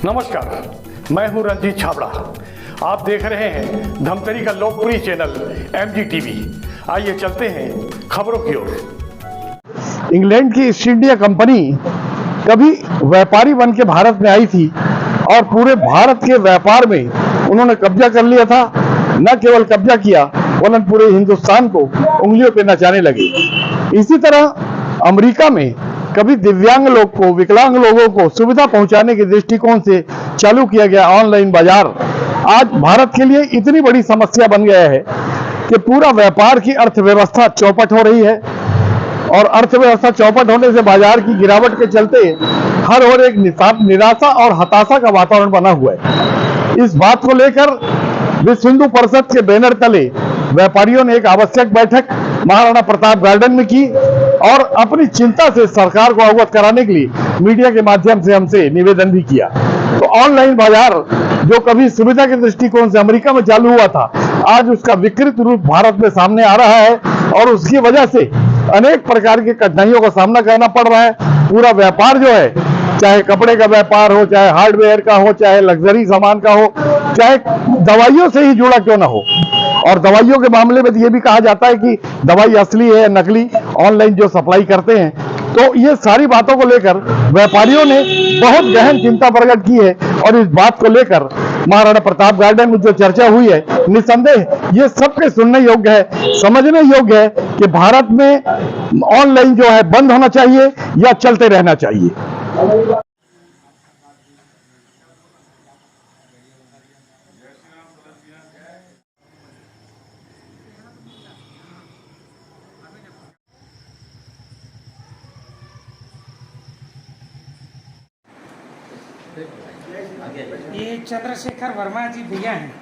नमस्कार, मैं हूं रंजीत छाबड़ा। आप देख रहे हैं धमतरी का लोकप्रिय चैनल MGTV। आइए चलते हैं खबरों की ओर। इंग्लैंड की ईस्ट इंडिया कंपनी कभी व्यापारी बन के भारत में आई थी और पूरे भारत के व्यापार में उन्होंने कब्जा कर लिया था। न केवल कब्जा किया वरन पूरे हिंदुस्तान को उंगलियों पे नचाने लगे। इसी तरह अमेरिका में कभी दिव्यांग लोग को, विकलांग लोगों को सुविधा पहुंचाने के दृष्टिकोण से चालू किया गया ऑनलाइन बाजार आज भारत के लिए इतनी बड़ी समस्या बन गया है कि पूरा व्यापार की अर्थव्यवस्था चौपट हो रही है। और अर्थव्यवस्था चौपट होने से बाजार की गिरावट के चलते हर ओर एक निराशा और हताशा का वातावरण बना हुआ है। इस बात को लेकर विश्व हिंदू परिषद के बैनर तले व्यापारियों ने एक आवश्यक बैठक महाराणा प्रताप गार्डन में की और अपनी चिंता से सरकार को अवगत कराने के लिए मीडिया के माध्यम से हमसे निवेदन भी किया। तो ऑनलाइन बाजार जो कभी सुविधा के दृष्टिकोण से अमेरिका में चालू हुआ था, आज उसका विकृत रूप भारत में सामने आ रहा है और उसकी वजह से अनेक प्रकार की कठिनाइयों का सामना करना पड़ रहा है। पूरा व्यापार जो है, चाहे कपड़े का व्यापार हो, चाहे हार्डवेयर का हो, चाहे लग्जरी सामान का हो, चाहे दवाइयों से ही जुड़ा क्यों ना हो। और दवाइयों के मामले में तो ये भी कहा जाता है कि दवाई असली है नकली, ऑनलाइन जो सप्लाई करते हैं। तो ये सारी बातों को लेकर व्यापारियों ने बहुत गहन चिंता प्रकट की है और इस बात को लेकर महाराणा प्रताप गार्डन में जो चर्चा हुई है, निस्संदेह ये सबके सुनने योग्य है, समझने योग्य है कि भारत में ऑनलाइन जो है बंद होना चाहिए या चलते रहना चाहिए। ये चंद्रशेखर वर्मा जी भैया हैं।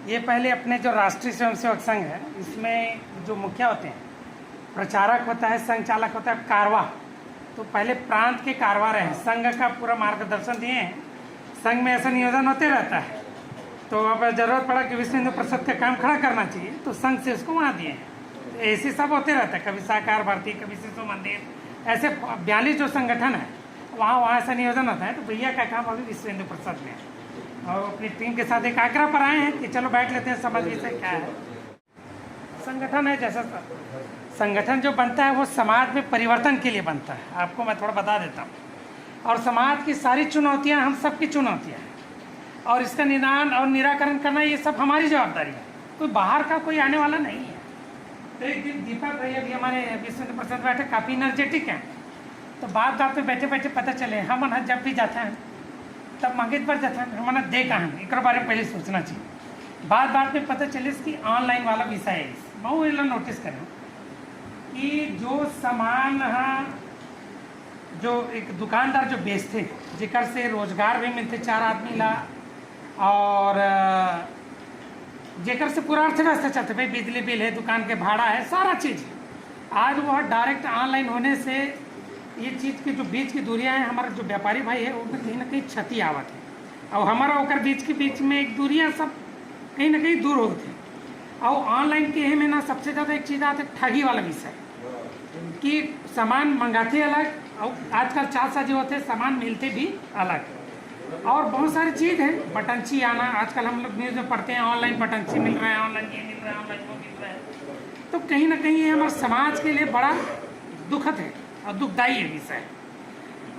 ये पहले अपने जो राष्ट्रीय स्वयंसेवक संघ है, इसमें जो मुखिया होते हैं, प्रचारक होता है, संचालक होता है, कारवा। तो पहले प्रांत के कारवा रहे, संघ का पूरा मार्गदर्शन दिए हैं। संघ में ऐसा नियोजन होते रहता है। तो अब जरूरत पड़ा कि विश्व हिंदू परिषद का काम खड़ा करना चाहिए, तो संघ से उसको वहाँ दिए हैं। तो ऐसे सब होते रहता है, कभी सहकार भारती, कभी शिशु मंदिर, ऐसे 42 जो संगठन है वहाँ ऐसा नियोजन होता है। तो भैया का काम अभी विश्व हिंदू परिषद में है और अपनी टीम के साथ एक आग्रह पर आए हैं कि चलो बैठ लेते हैं, समझ विषय क्या है। संगठन है, जैसा संगठन जो बनता है वो समाज में परिवर्तन के लिए बनता है। आपको मैं थोड़ा बता देता हूँ। और समाज की सारी चुनौतियाँ हम सबकी चुनौतियाँ हैं और इसका निदान और निराकरण करना ये सब हमारी जवाबदारी है। कोई बाहर का कोई आने वाला नहीं है। तो एक दिन दीपक भैया भी हमारे विश्व हिंदू परिषद बैठे, काफ़ी एनर्जेटिक हैं। तो बात पे बैठे बैठे पता चले हम जब भी जाते हैं तब मंगेत पर जाता है, हमने देखा है एक बारे में पहले सोचना चाहिए। बात में पता चले कि ऑनलाइन वाला विषय है। मैं वो नोटिस करें कि जो सामान जो एक दुकानदार जो बेचते, जिकर से रोजगार भी मिलते 4 आदमी ला और जेकर से पूरा अर्थव्यवस्था चलते, भाई बिजली बिल है, दुकान के भाड़ा है, सारा चीज़। आज वह डायरेक्ट ऑनलाइन होने से ये चीज़ की जो बीच की दूरियां हैं, हमारा जो व्यापारी भाई है उनमें कहीं ना कहीं क्षति आवत है और हमारा ओकर बीच में एक दूरियां सब कहीं ना कहीं दूर होती है। और ऑनलाइन के में ना सबसे ज़्यादा एक चीज़ आती है ठगी वाला विषय, कि सामान मंगाते अलग और आजकल 4 साझे होते हैं, सामान मिलते भी अलग। और बहुत सारी चीज़ है, बटंची आना, आजकल हम लोग न्यूज़ में पढ़ते हैं ऑनलाइन बटंची मिल रहा है, ऑनलाइन ये मिल रहा है, ऑनलाइन वो मिल रहा है। तो कहीं ना कहीं ये हमारे समाज के लिए बड़ा दुखद है और दुखदायी है विषय।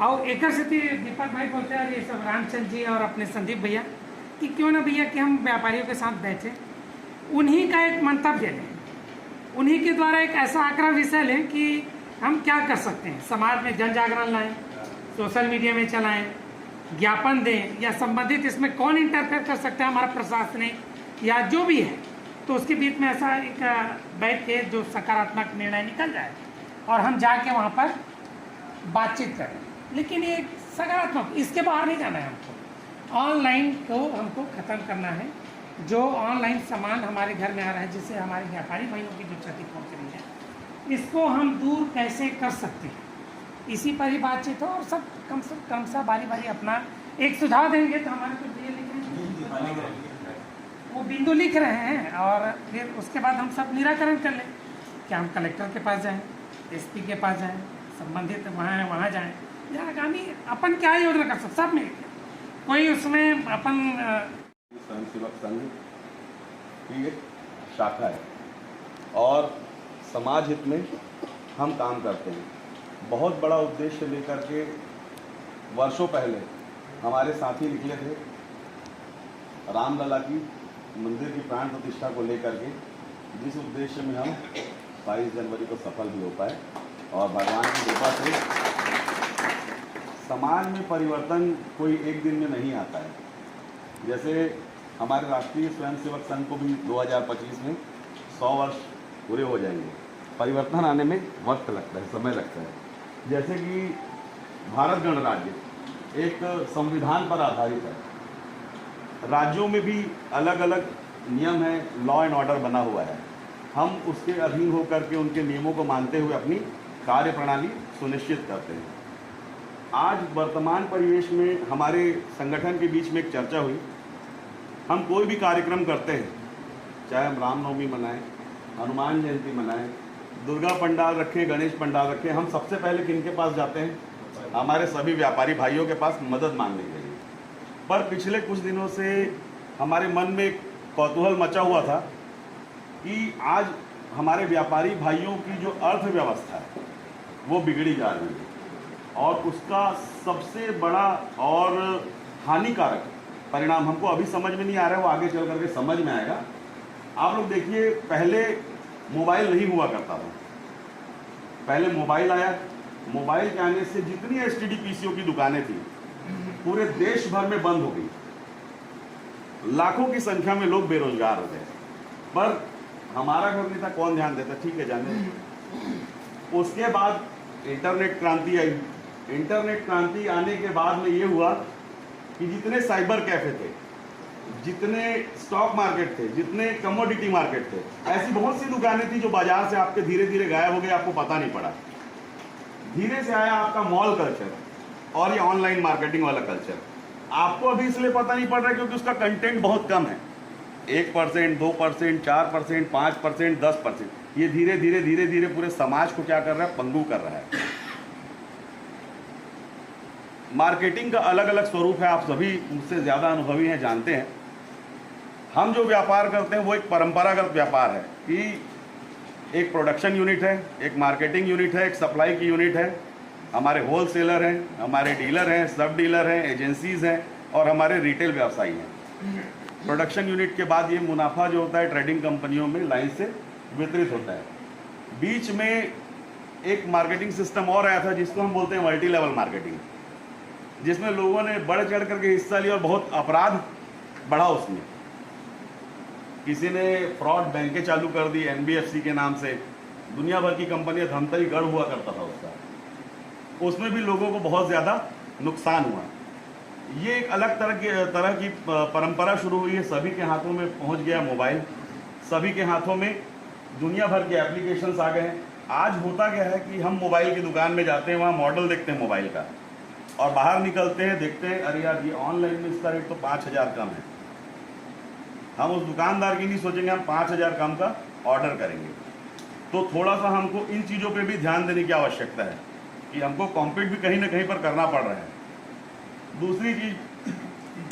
और एक दीपक भाई बोलते हैं ये सब रामचंद्र जी और अपने संदीप भैया कि क्यों ना भैया कि हम व्यापारियों के साथ बैठे, उन्हीं का एक मंतव्य लें, उन्हीं के द्वारा एक ऐसा आग्रह विषय लें कि हम क्या कर सकते हैं, समाज में जन जागरण लाएँ, सोशल मीडिया में चलाएँ, ज्ञापन दें, या संबंधित इसमें कौन इंटरफेयर कर सकता है, हमारा प्रशासनिक या जो भी है। तो उसके बीच में ऐसा एक बैठ के जो सकारात्मक निर्णय निकल जाए और हम जाके वहाँ पर बातचीत करें। लेकिन ये सकारात्मक, इसके बाहर नहीं जाना है हमको। ऑनलाइन को हमको ख़त्म करना है। जो ऑनलाइन सामान हमारे घर में आ रहा है, जिससे हमारे व्यापारी भाइयों की जो क्षति पहुँच रही है, इसको हम दूर कैसे कर सकते हैं, इसी पर ही बातचीत हो। और सब कम से कम सा बारी अपना एक सुझाव देंगे। तो हमारे को ये लिख रहे हैं, वो बिंदु लिख रहे हैं और फिर उसके बाद हम सब निराकरण कर लें। क्या हम कलेक्टर के पास जाएँ, SP के पास जाएँ, संबंधित वहाँ जाएँ, या आगामी अपन क्या योजना कर सकते, सब मिलकर कोई उसमें अपन स्वयंसेवक संघ की एक शाखा है और समाज हित में हम काम करते हैं। बहुत बड़ा उद्देश्य लेकर के वर्षों पहले हमारे साथी निकले थे रामलला की मंदिर की प्राण प्रतिष्ठा को लेकर के, जिस उद्देश्य में हम 22 जनवरी को सफल भी हो पाए। और भगवान की कृपा से समाज में परिवर्तन कोई एक दिन में नहीं आता है। जैसे हमारे राष्ट्रीय स्वयंसेवक संघ को भी 2025 में 100 वर्ष पूरे हो जाएंगे। परिवर्तन आने में वक्त लगता है, समय लगता है। जैसे कि भारत गणराज्य एक संविधान पर आधारित है, राज्यों में भी अलग अलग नियम है, लॉ एंड ऑर्डर बना हुआ है। हम उसके अधीन होकर के उनके नियमों को मानते हुए अपनी कार्य प्रणाली सुनिश्चित करते हैं। आज वर्तमान परिवेश में हमारे संगठन के बीच में एक चर्चा हुई। हम कोई भी कार्यक्रम करते हैं, चाहे हम रामनवमी मनाएं, हनुमान जयंती मनाएं, दुर्गा पंडाल रखें, गणेश पंडाल रखें, हम सबसे पहले किनके पास जाते हैं? हमारे सभी व्यापारी भाइयों के पास मदद मांगने के लिए। पर पिछले कुछ दिनों से हमारे मन में एक कौतूहल मचा हुआ था कि आज हमारे व्यापारी भाइयों की जो अर्थव्यवस्था है वो बिगड़ी जा रही है, और उसका सबसे बड़ा और हानिकारक परिणाम हमको अभी समझ में नहीं आ रहा है, वो आगे चल करके समझ में आएगा। आप लोग देखिए, पहले मोबाइल नहीं हुआ करता था, पहले मोबाइल आया। मोबाइल के आने से जितनी एसटीडी पीसीओ की दुकानें थी पूरे देश भर में बंद हो गई। लाखों की संख्या में लोग बेरोजगार हो गए। पर हमारा घर नहीं था, कौन ध्यान देता? ठीक है, जाने। उसके बाद इंटरनेट क्रांति आई। इंटरनेट क्रांति आने के बाद में ये हुआ कि जितने साइबर कैफे थे, जितने स्टॉक मार्केट थे, जितने कमोडिटी मार्केट थे, ऐसी बहुत सी दुकानें थी जो बाजार से आपके धीरे धीरे गायब हो गए, आपको पता नहीं पड़ा। धीरे से आया आपका मॉल कल्चर और ये ऑनलाइन मार्केटिंग वाला कल्चर। आपको अभी इसलिए पता नहीं पड़ रहा क्योंकि उसका कंटेंट बहुत कम है। 1%, 2%, 4%, 5%, 10%। ये धीरे धीरे धीरे धीरे पूरे समाज को क्या कर रहा है? पंगु कर रहा है। मार्केटिंग का अलग अलग स्वरूप है, आप सभी मुझसे ज़्यादा अनुभवी हैं, जानते हैं। हम जो व्यापार करते हैं वो एक परंपरागत व्यापार है कि एक प्रोडक्शन यूनिट है, एक मार्केटिंग यूनिट है, एक सप्लाई की यूनिट है, हमारे होलसेलर हैं, हमारे डीलर हैं, सब डीलर हैं, एजेंसीज हैं और हमारे रिटेल व्यवसायी हैं। प्रोडक्शन यूनिट के बाद ये मुनाफा जो होता है ट्रेडिंग कंपनियों में लाइन से वितरित होता है। बीच में एक मार्केटिंग सिस्टम और आया था जिसको हम बोलते हैं मल्टी लेवल मार्केटिंग, जिसमें लोगों ने बढ़ चढ़ करके हिस्सा लिया और बहुत अपराध बढ़ा उसमें। किसी ने फ्रॉड बैंकें चालू कर दी एनबीएफसी के नाम से, दुनिया भर की कंपनियां धमतरी गढ़ हुआ करता था उसका, उसमें भी लोगों को बहुत ज़्यादा नुकसान हुआ। ये एक अलग तरह की परंपरा शुरू हुई है। सभी के हाथों में पहुंच गया मोबाइल, सभी के हाथों में दुनिया भर के एप्लीकेशंस आ गए हैं। आज होता क्या है कि हम मोबाइल की दुकान में जाते हैं, वहाँ मॉडल देखते हैं मोबाइल का, और बाहर निकलते हैं, देखते हैं अरे यार ये ऑनलाइन में इसका रेट तो 5000 कम है। हम उस दुकानदार की नहीं सोचेंगे, हम 5000 कम का ऑर्डर करेंगे। तो थोड़ा सा हमको इन चीज़ों पे भी ध्यान देने की आवश्यकता है कि हमको कॉम्पीट भी कहीं ना कहीं पर करना पड़ रहा है। दूसरी चीज़,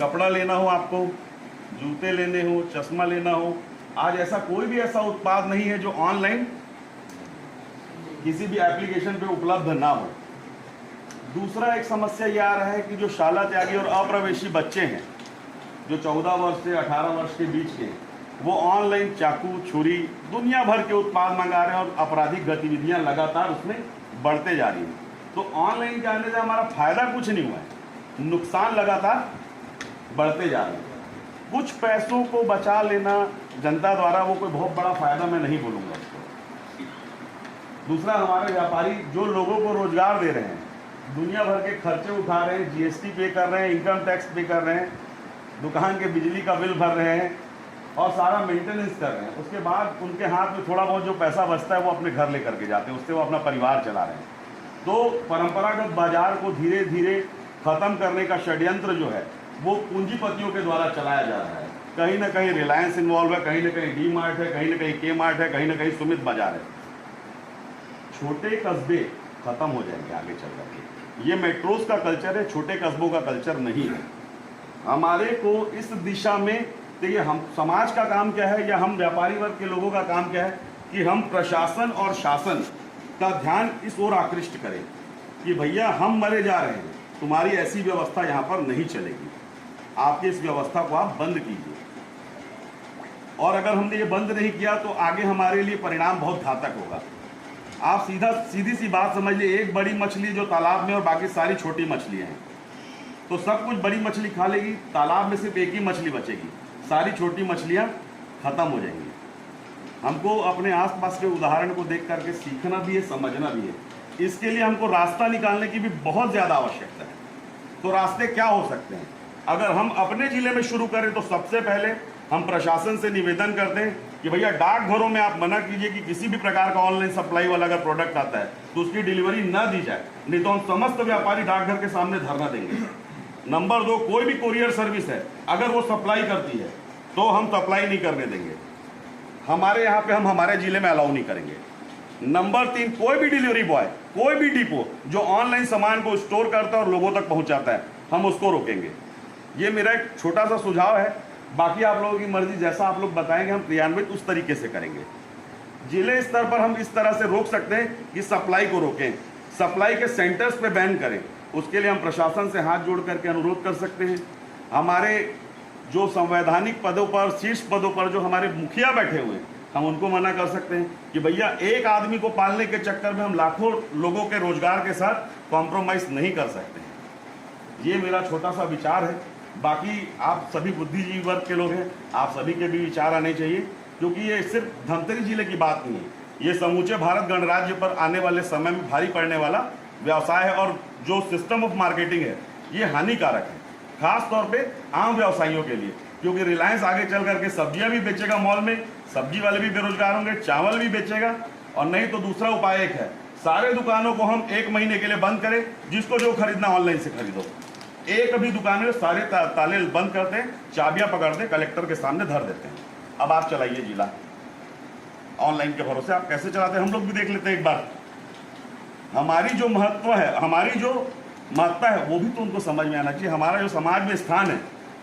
कपड़ा लेना हो आपको, जूते लेने हो, चश्मा लेना हो, आज ऐसा कोई भी ऐसा उत्पाद नहीं है जो ऑनलाइन किसी भी एप्लीकेशन पे उपलब्ध ना हो। दूसरा एक समस्या ये आ रहा है कि जो शाला त्यागी और अप्रवेशी बच्चे हैं, जो 14 वर्ष से 18 वर्ष के बीच के, वो ऑनलाइन चाकू, छुरी, दुनिया भर के उत्पाद मंगा रहे हैं और आपराधिक गतिविधियां लगातार उसमें बढ़ते जा रही हैं। तो ऑनलाइन के आने से हमारा फायदा कुछ नहीं हुआ है, नुकसान लगातार बढ़ते जा रहे हैं। कुछ पैसों को बचा लेना जनता द्वारा वो कोई बहुत बड़ा फायदा मैं नहीं बोलूँगा उसको। दूसरा, हमारे व्यापारी जो लोगों को रोजगार दे रहे हैं, दुनिया भर के खर्चे उठा रहे हैं, जीएसटी पे कर रहे हैं, इनकम टैक्स पे कर रहे हैं, दुकान के बिजली का बिल भर रहे हैं और सारा मेंटेनेंस कर रहे हैं। उसके बाद उनके हाथ में थोड़ा बहुत जो पैसा बचता है वो अपने घर लेकर के जाते हैं, उससे वो अपना परिवार चला रहे हैं। तो परंपरागत बाजार को धीरे धीरे ख़त्म करने का षड्यंत्र जो है वो पूंजीपतियों के द्वारा चलाया जा रहा है। कहीं ना कहीं रिलायंस इन्वॉल्व है, कहीं ना कहीं डी मार्ट है, कहीं ना कहीं के मार्ट है, कहीं ना कहीं सुमित बाजार है। छोटे कस्बे खत्म हो जाएंगे आगे चल करके। ये मेट्रोज का कल्चर है, छोटे कस्बों का कल्चर नहीं है। हमारे को इस दिशा में, देखिए हम समाज का काम क्या है या हम व्यापारी वर्ग के लोगों का काम क्या है कि हम प्रशासन और शासन का ध्यान इस ओर आकृष्ट करें कि भैया हम मरे जा रहे हैं, तुम्हारी ऐसी व्यवस्था यहाँ पर नहीं चलेगी, आपकी इस व्यवस्था को आप बंद कीजिए। और अगर हमने ये बंद नहीं किया तो आगे हमारे लिए परिणाम बहुत घातक होगा। आप सीधी सी बात समझ लीजिए, एक बड़ी मछली जो तालाब में और बाकी सारी छोटी मछलियाँ हैं, तो सब कुछ बड़ी मछली खा लेगी, तालाब में सिर्फ एक ही मछली बचेगी, सारी छोटी मछलियाँ खत्म हो जाएंगी। हमको अपने आसपास के उदाहरण को देख करके सीखना भी है, समझना भी है। इसके लिए हमको रास्ता निकालने की भी बहुत ज़्यादा आवश्यकता है। तो रास्ते क्या हो सकते हैं? अगर हम अपने ज़िले में शुरू करें तो सबसे पहले हम प्रशासन से निवेदन करते हैं कि भैया डाकघरों में आप मना कीजिए कि किसी भी प्रकार का ऑनलाइन सप्लाई वाला अगर प्रोडक्ट आता है तो उसकी डिलीवरी न दी जाए, नहीं तो हम समस्त व्यापारी डाकघर के सामने धरना देंगे। नंबर 2, कोई भी कुरियर सर्विस है अगर वो सप्लाई करती है तो हम सप्लाई नहीं करने देंगे, हमारे यहाँ पे हम हमारे ज़िले में अलाउ नहीं करेंगे। नंबर 3, कोई भी डिलीवरी बॉय, कोई भी डिपो जो ऑनलाइन सामान को स्टोर करता है और लोगों तक पहुँचाता है, हम उसको रोकेंगे। ये मेरा एक छोटा सा सुझाव है, बाकी आप लोगों की मर्जी, जैसा आप लोग बताएंगे हम क्रियान्वित उस तरीके से करेंगे। जिले स्तर पर हम इस तरह से रोक सकते हैं कि सप्लाई को रोकें, सप्लाई के सेंटर्स पे बैन करें। उसके लिए हम प्रशासन से हाथ जोड़ करके अनुरोध कर सकते हैं। हमारे जो संवैधानिक पदों पर, शीर्ष पदों पर जो हमारे मुखिया बैठे हुए हैं, हम उनको मना कर सकते हैं कि भैया एक आदमी को पालने के चक्कर में हम लाखों लोगों के रोजगार के साथ कॉम्प्रोमाइज़ नहीं कर सकते हैं। ये मेरा छोटा सा विचार है। बाकी आप सभी बुद्धिजीवी वर्ग के लोग हैं, आप सभी के भी विचार आने चाहिए, क्योंकि ये सिर्फ धमतरी जिले की बात नहीं है, ये समूचे भारत गणराज्य पर आने वाले समय में भारी पड़ने वाला व्यवसाय है। और जो सिस्टम ऑफ मार्केटिंग है ये हानिकारक है, खास तौर पे आम व्यवसायियों के लिए, क्योंकि रिलायंस आगे चल करके सब्जियां भी बेचेगा मॉल में, सब्जी वाले भी बेरोजगार होंगे, चावल भी बेचेगा। और नहीं तो दूसरा उपाय एक है, सारे दुकानों को हम 1 महीने के लिए बंद करें, जिसको जो खरीदना ऑनलाइन से खरीदो। एक भी दुकान में सारे ताले बंद करते हैं, चाबियां पकड़ते, कलेक्टर के सामने धर देते हैं। अब आप चलाइए जिला ऑनलाइन के भरोसे, आप कैसे चलाते हैं हम लोग भी देख लेते हैं एक बार। हमारी जो महत्व है, हमारी जो महत्ता है वो भी तो उनको समझ में आना चाहिए। हमारा जो समाज में स्थान है,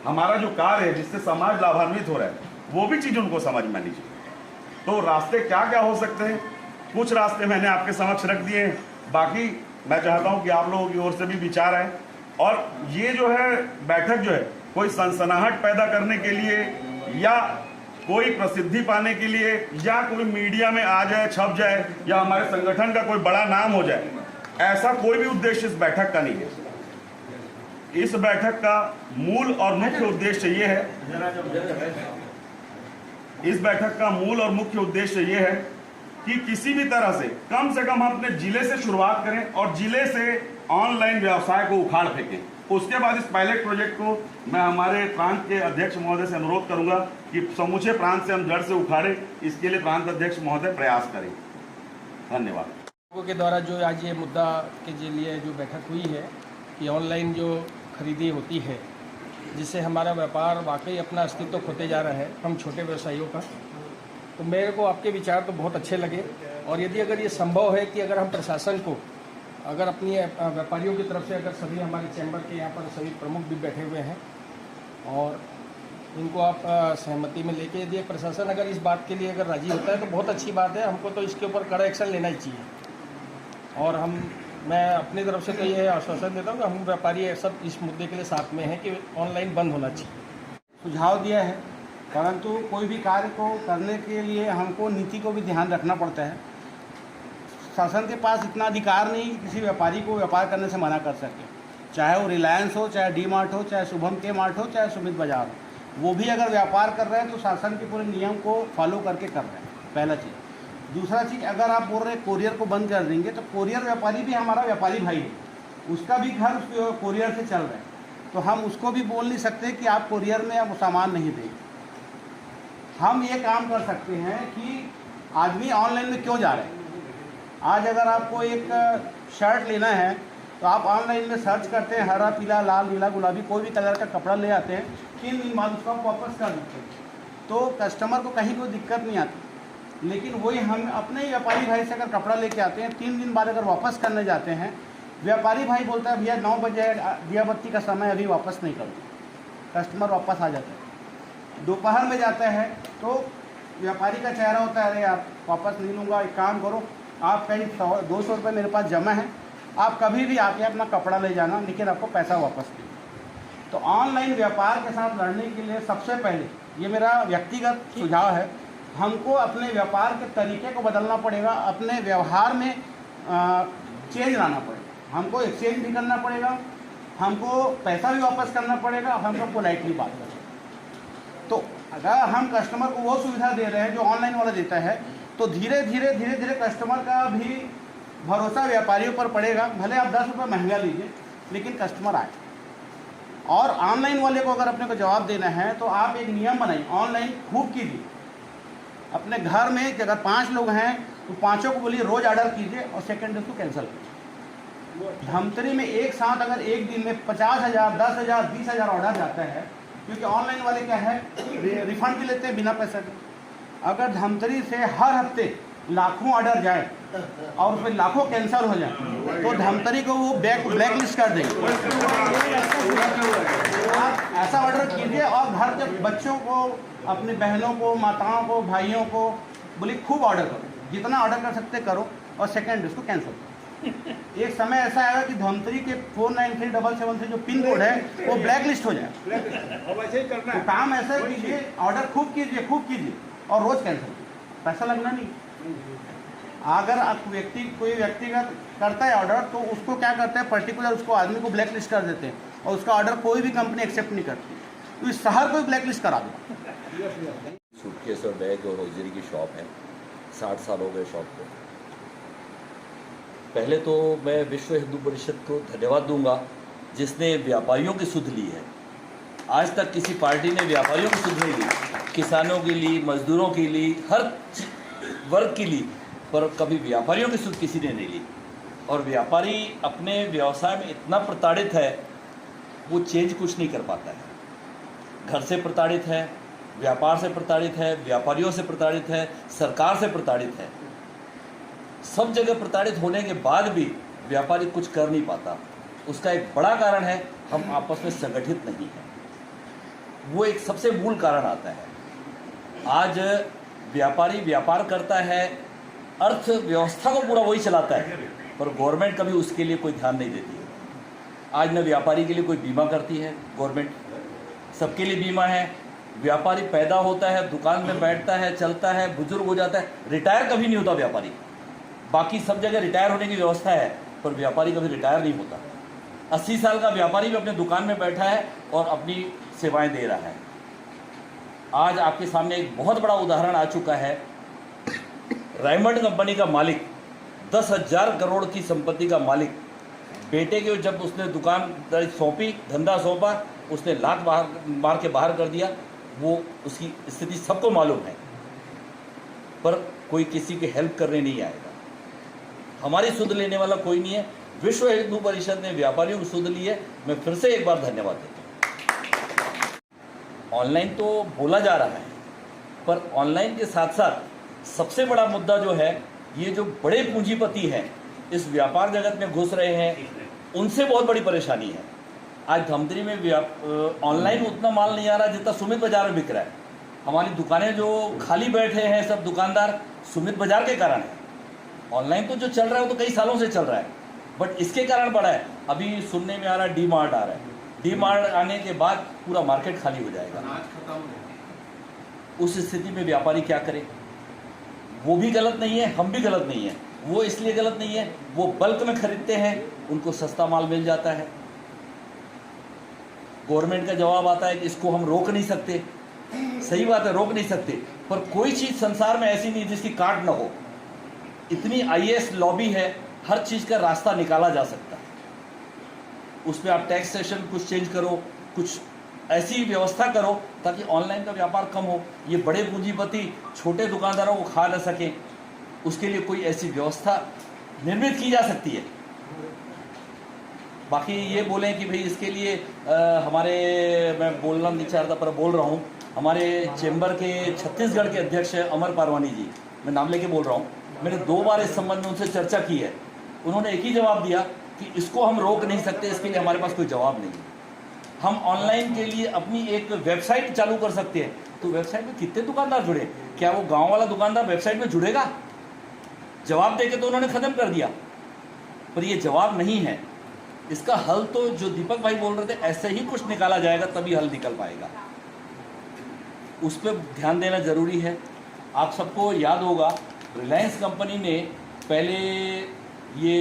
हमारा जो कार्य है जिससे समाज लाभान्वित हो रहा है, वो भी चीज़ उनको समझ में आनी चाहिए। तो रास्ते क्या क्या हो सकते हैं, कुछ रास्ते मैंने आपके समक्ष रख दिए हैं, बाकी मैं चाहता हूँ कि आप लोगों की ओर से भी विचार आए। और ये जो है बैठक जो है कोई सनसनाहट पैदा करने के लिए या कोई प्रसिद्धि पाने के लिए या कोई मीडिया में आ जाए, छप जाए, या हमारे संगठन का कोई बड़ा नाम हो जाए, ऐसा कोई भी उद्देश्य इस बैठक का नहीं है। इस बैठक का मूल और मुख्य उद्देश्य ये है, इस बैठक का मूल और मुख्य उद्देश्य ये है कि किसी भी तरह से कम हम अपने जिले से शुरुआत करें और जिले से ऑनलाइन व्यवसाय को उखाड़ फेंकें। उसके बाद इस पायलट प्रोजेक्ट को मैं हमारे प्रांत के अध्यक्ष महोदय से अनुरोध करूंगा कि समूचे प्रांत से हम जड़ से उखाड़े, इसके लिए प्रांत अध्यक्ष महोदय प्रयास करें। धन्यवाद। लोगों के द्वारा जो आज ये मुद्दा के लिए जो बैठक हुई है कि ऑनलाइन जो खरीदी होती है, जिससे हमारा व्यापार वाकई अपना अस्तित्व खोते जा रहा है, हम छोटे व्यवसायियों का, तो मेरे को आपके विचार तो बहुत अच्छे लगे। और यदि अगर ये संभव है कि अगर हम प्रशासन को, अगर अपनी व्यापारियों की तरफ से, अगर सभी हमारे चैम्बर के यहाँ पर सभी प्रमुख भी बैठे हुए हैं और इनको आप सहमति में लेके, यदि प्रशासन अगर इस बात के लिए अगर राजी होता है तो बहुत अच्छी बात है। हमको तो इसके ऊपर कड़ा एक्शन लेना ही चाहिए। और मैं अपनी तरफ से तो ये आश्वासन देता हूँ कि हम व्यापारी सब इस मुद्दे के लिए साथ में हैं कि ऑनलाइन बंद होना चाहिए। सुझाव दिया है, परंतु कोई भी कार्य को करने के लिए हमको नीति को भी ध्यान रखना पड़ता है। शासन के पास इतना अधिकार नहीं कि किसी व्यापारी को व्यापार करने से मना कर सके, चाहे वो रिलायंस हो, चाहे डी मार्ट हो, चाहे शुभम के मार्ट हो, चाहे सुमित बाजार हो। वो भी अगर व्यापार कर रहे हैं तो शासन के पूरे नियम को फॉलो करके कर रहे हैं, पहला चीज़। दूसरा चीज़, अगर आप बोल रहे हैं कोरियर को बंद कर देंगे, तो कोरियर व्यापारी भी हमारा व्यापारी भाई है, उसका भी घर कोरियर से चल रहा है, तो हम उसको भी बोल नहीं सकते कि आप कोरियर में अब सामान नहीं देंगे। हम ये काम कर सकते हैं कि आदमी ऑनलाइन में क्यों जा रहे हैं। आज अगर आपको एक शर्ट लेना है तो आप ऑनलाइन में सर्च करते हैं, हरा, पीला, लाल, नीला, गुलाबी, कोई भी कलर का कपड़ा ले आते हैं, 3 दिन बाद उसको आप वापस कर देते हैं, तो कस्टमर को कहीं कोई दिक्कत नहीं आती। लेकिन वही हम अपने ही व्यापारी भाई से अगर कपड़ा लेके आते हैं, 3 दिन बाद अगर वापस करने जाते हैं, व्यापारी भाई बोलता है भैया 9 बजे दिया बत्ती का समय, अभी वापस नहीं करो। कस्टमर वापस आ जाता है। दोपहर में जाता है तो व्यापारी का चेहरा होता है, अरे यार वापस नहीं लूँगा, एक काम करो आप कहीं 100-200 रुपये मेरे पास जमा है, आप कभी भी आके अपना कपड़ा ले जाना, लेकिन आपको पैसा वापस नहीं। तो ऑनलाइन व्यापार के साथ लड़ने के लिए सबसे पहले, ये मेरा व्यक्तिगत सुझाव है, हमको अपने व्यापार के तरीके को बदलना पड़ेगा, अपने व्यवहार में चेंज लाना पड़ेगा, हमको एक्सचेंज भी करना पड़ेगा, हमको पैसा भी वापस करना पड़ेगा, हमको पोलाइटली बात करना। तो अगर हम कस्टमर को वो सुविधा दे रहे हैं जो ऑनलाइन वाला देता है, तो धीरे धीरे कस्टमर का भी भरोसा व्यापारियों पर पड़ेगा। भले आप 10 रुपये महंगा लीजिए, लेकिन कस्टमर आए। और ऑनलाइन वाले को अगर अपने को जवाब देना है तो आप एक नियम बनाइए, ऑनलाइन खूब कीजिए। अपने घर में कि अगर 5 लोग हैं तो 5 को बोलिए रोज़ ऑर्डर कीजिए और सेकेंड उसको कैंसिल कीजिए। धमतरी में एक साथ अगर एक दिन में 50,000, 10,000, 20,000 ऑर्डर जाता है, क्योंकि ऑनलाइन वाले क्या है रिफंड भी लेते हैं बिना पैसा के। अगर धमतरी से हर हफ्ते लाखों ऑर्डर जाए और उसमें लाखों कैंसिल हो जाए तो धमतरी को वो ब्लैक लिस्ट कर देंगे। आप ऐसा ऑर्डर कीजिए और घर के बच्चों को, अपनी बहनों को, माताओं को, भाइयों को बोलिए खूब ऑर्डर करो, जितना ऑर्डर कर सकते करो और सेकेंड उसको कैंसिल करो। एक समय ऐसा आएगा कि धमतरी के 493773 जो पिन कोड है वो ब्लैक लिस्ट हो जाए। तो काम ऐसा कीजिए, ऑर्डर खूब कीजिए और रोज़ कैंसिल कीजिए, पैसा लगना नहीं। अगर आप कोई व्यक्तिगत करता है ऑर्डर तो उसको क्या करते हैं, पर्टिकुलर उसको आदमी को ब्लैक लिस्ट कर देते हैं और उसका ऑर्डर कोई भी कंपनी एक्सेप्ट नहीं करती, तो इस शहर को ब्लैक लिस्ट करा दो। सूटकेस और बैग और हॉजरी की शॉप है, 60 साल हो गए शॉप को। पहले तो मैं विश्व हिंदू परिषद को धन्यवाद दूंगा जिसने व्यापारियों की सुध ली है। आज तक किसी पार्टी ने व्यापारियों की सुध नहीं ली, किसानों की ली, मजदूरों की ली, हर वर्ग की ली, पर कभी व्यापारियों की सुध किसी ने नहीं ली। और व्यापारी अपने व्यवसाय में इतना प्रताड़ित है, वो चेंज कुछ नहीं कर पाता है। घर से प्रताड़ित है, व्यापार से प्रताड़ित है, व्यापारियों से प्रताड़ित है, सरकार से प्रताड़ित है। सब जगह प्रताड़ित होने के बाद भी व्यापारी कुछ कर नहीं पाता। उसका एक बड़ा कारण है हम आपस में संगठित नहीं हैं। वो एक सबसे मूल कारण आता है। आज व्यापारी व्यापार करता है, अर्थव्यवस्था को पूरा वही चलाता है, पर गवर्नमेंट कभी उसके लिए कोई ध्यान नहीं देती है। आज न व्यापारी के लिए कोई बीमा करती है गवर्नमेंट, सबके लिए बीमा है। व्यापारी पैदा होता है, दुकान में बैठता है, चलता है, बुजुर्ग हो जाता है, रिटायर कभी नहीं होता व्यापारी। बाकी सब जगह रिटायर होने की व्यवस्था है, पर व्यापारी कभी रिटायर नहीं होता। 80 साल का व्यापारी भी अपने दुकान में बैठा है और अपनी सेवाएं दे रहा है। आज आपके सामने एक बहुत बड़ा उदाहरण आ चुका है। रायमंड कंपनी का मालिक, 10,000 करोड़ की संपत्ति का मालिक, बेटे के जब उसने दुकान सौंपी, धंधा सौंपा, उसने लात मार के बाहर कर दिया। वो उसकी स्थिति सबको मालूम है, पर कोई किसी की हेल्प करने नहीं आएगा। हमारी सुध लेने वाला कोई नहीं है। विश्व हिंदू परिषद ने व्यापारियों की सुध ली है। मैं फिर से एक बार धन्यवाद देता हूँ। ऑनलाइन तो बोला जा रहा है, पर ऑनलाइन के साथ साथ सबसे बड़ा मुद्दा जो है, ये जो बड़े पूंजीपति हैं इस व्यापार जगत में घुस रहे हैं, उनसे बहुत बड़ी परेशानी है। आज धमतरी में ऑनलाइन उतना माल नहीं आ रहा जितना सुमित बाजार में बिक रहा है। हमारी दुकानें जो खाली बैठे हैं सब दुकानदार, सुमित बाजार के कारण है। ऑनलाइन तो जो चल रहा है वो तो कई सालों से चल रहा है, बट इसके कारण बढ़ा है। अभी सुनने में आ रहा है डी मार्ट आ रहा है, डी मार्ट आने के बाद पूरा मार्केट खाली हो जाएगा। उस स्थिति में व्यापारी क्या करे? वो भी गलत नहीं है, हम भी गलत नहीं है। वो इसलिए गलत नहीं है, वो बल्क में खरीदते हैं, उनको सस्ता माल मिल जाता है। गवर्नमेंट का जवाब आता है कि इसको हम रोक नहीं सकते। सही बात है, रोक नहीं सकते, पर कोई चीज़ संसार में ऐसी नहीं जिसकी काट ना हो। इतनी IAS लॉबी है, हर चीज़ का रास्ता निकाला जा सकता है। उसमें आप टैक्सेशन कुछ चेंज करो, कुछ ऐसी व्यवस्था करो ताकि ऑनलाइन का व्यापार कम हो, ये बड़े पूंजीपति छोटे दुकानदारों को खा न सकें। उसके लिए कोई ऐसी व्यवस्था निर्मित की जा सकती है। बाकी ये बोलें कि भाई इसके लिए मैं बोलना नहीं चाहता पर बोल रहा हूँ, हमारे चेंबर के छत्तीसगढ़ के अध्यक्ष हैं अमर पारवानी जी, मैं नाम लेके बोल रहा हूँ। मैंने 2 बार इस संबंध में उनसे चर्चा की है। उन्होंने एक ही जवाब दिया कि इसको हम रोक नहीं सकते, इसके लिए हमारे पास कोई जवाब नहीं है। हम ऑनलाइन के लिए अपनी एक वेबसाइट चालू कर सकते हैं। तो वेबसाइट में कितने दुकानदार जुड़े? क्या वो गांव वाला दुकानदार वेबसाइट में जुड़ेगा? जवाब देके तो उन्होंने ख़त्म कर दिया, पर ये जवाब नहीं है। इसका हल तो जो दीपक भाई बोल रहे थे ऐसे ही कुछ निकाला जाएगा, तभी हल निकल पाएगा। उस पर ध्यान देना ज़रूरी है। आप सबको याद होगा रिलायंस कंपनी ने पहले ये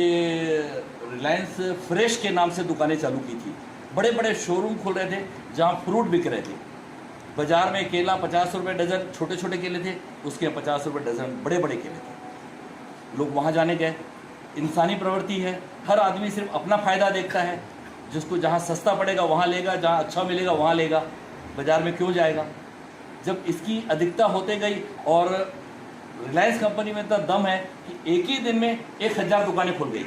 रिलायंस फ्रेश के नाम से दुकानें चालू की थी। बड़े बड़े शोरूम खोल रहे थे जहाँ फ्रूट बिक रहे थे। बाज़ार में केला 50 रुपये डज़न, छोटे छोटे केले थे, उसके 50 रुपये डज़न बड़े बड़े केले थे। लोग वहाँ जाने गए। इंसानी प्रवृत्ति है, हर आदमी सिर्फ अपना फ़ायदा देखता है। जिसको जहाँ सस्ता पड़ेगा वहाँ लेगा, जहाँ अच्छा मिलेगा वहाँ लेगा, बाज़ार में क्यों जाएगा? जब इसकी अधिकता होते गई और रिलायंस कंपनी में इतना दम है कि एक ही दिन में 1000 दुकानें खुल गई।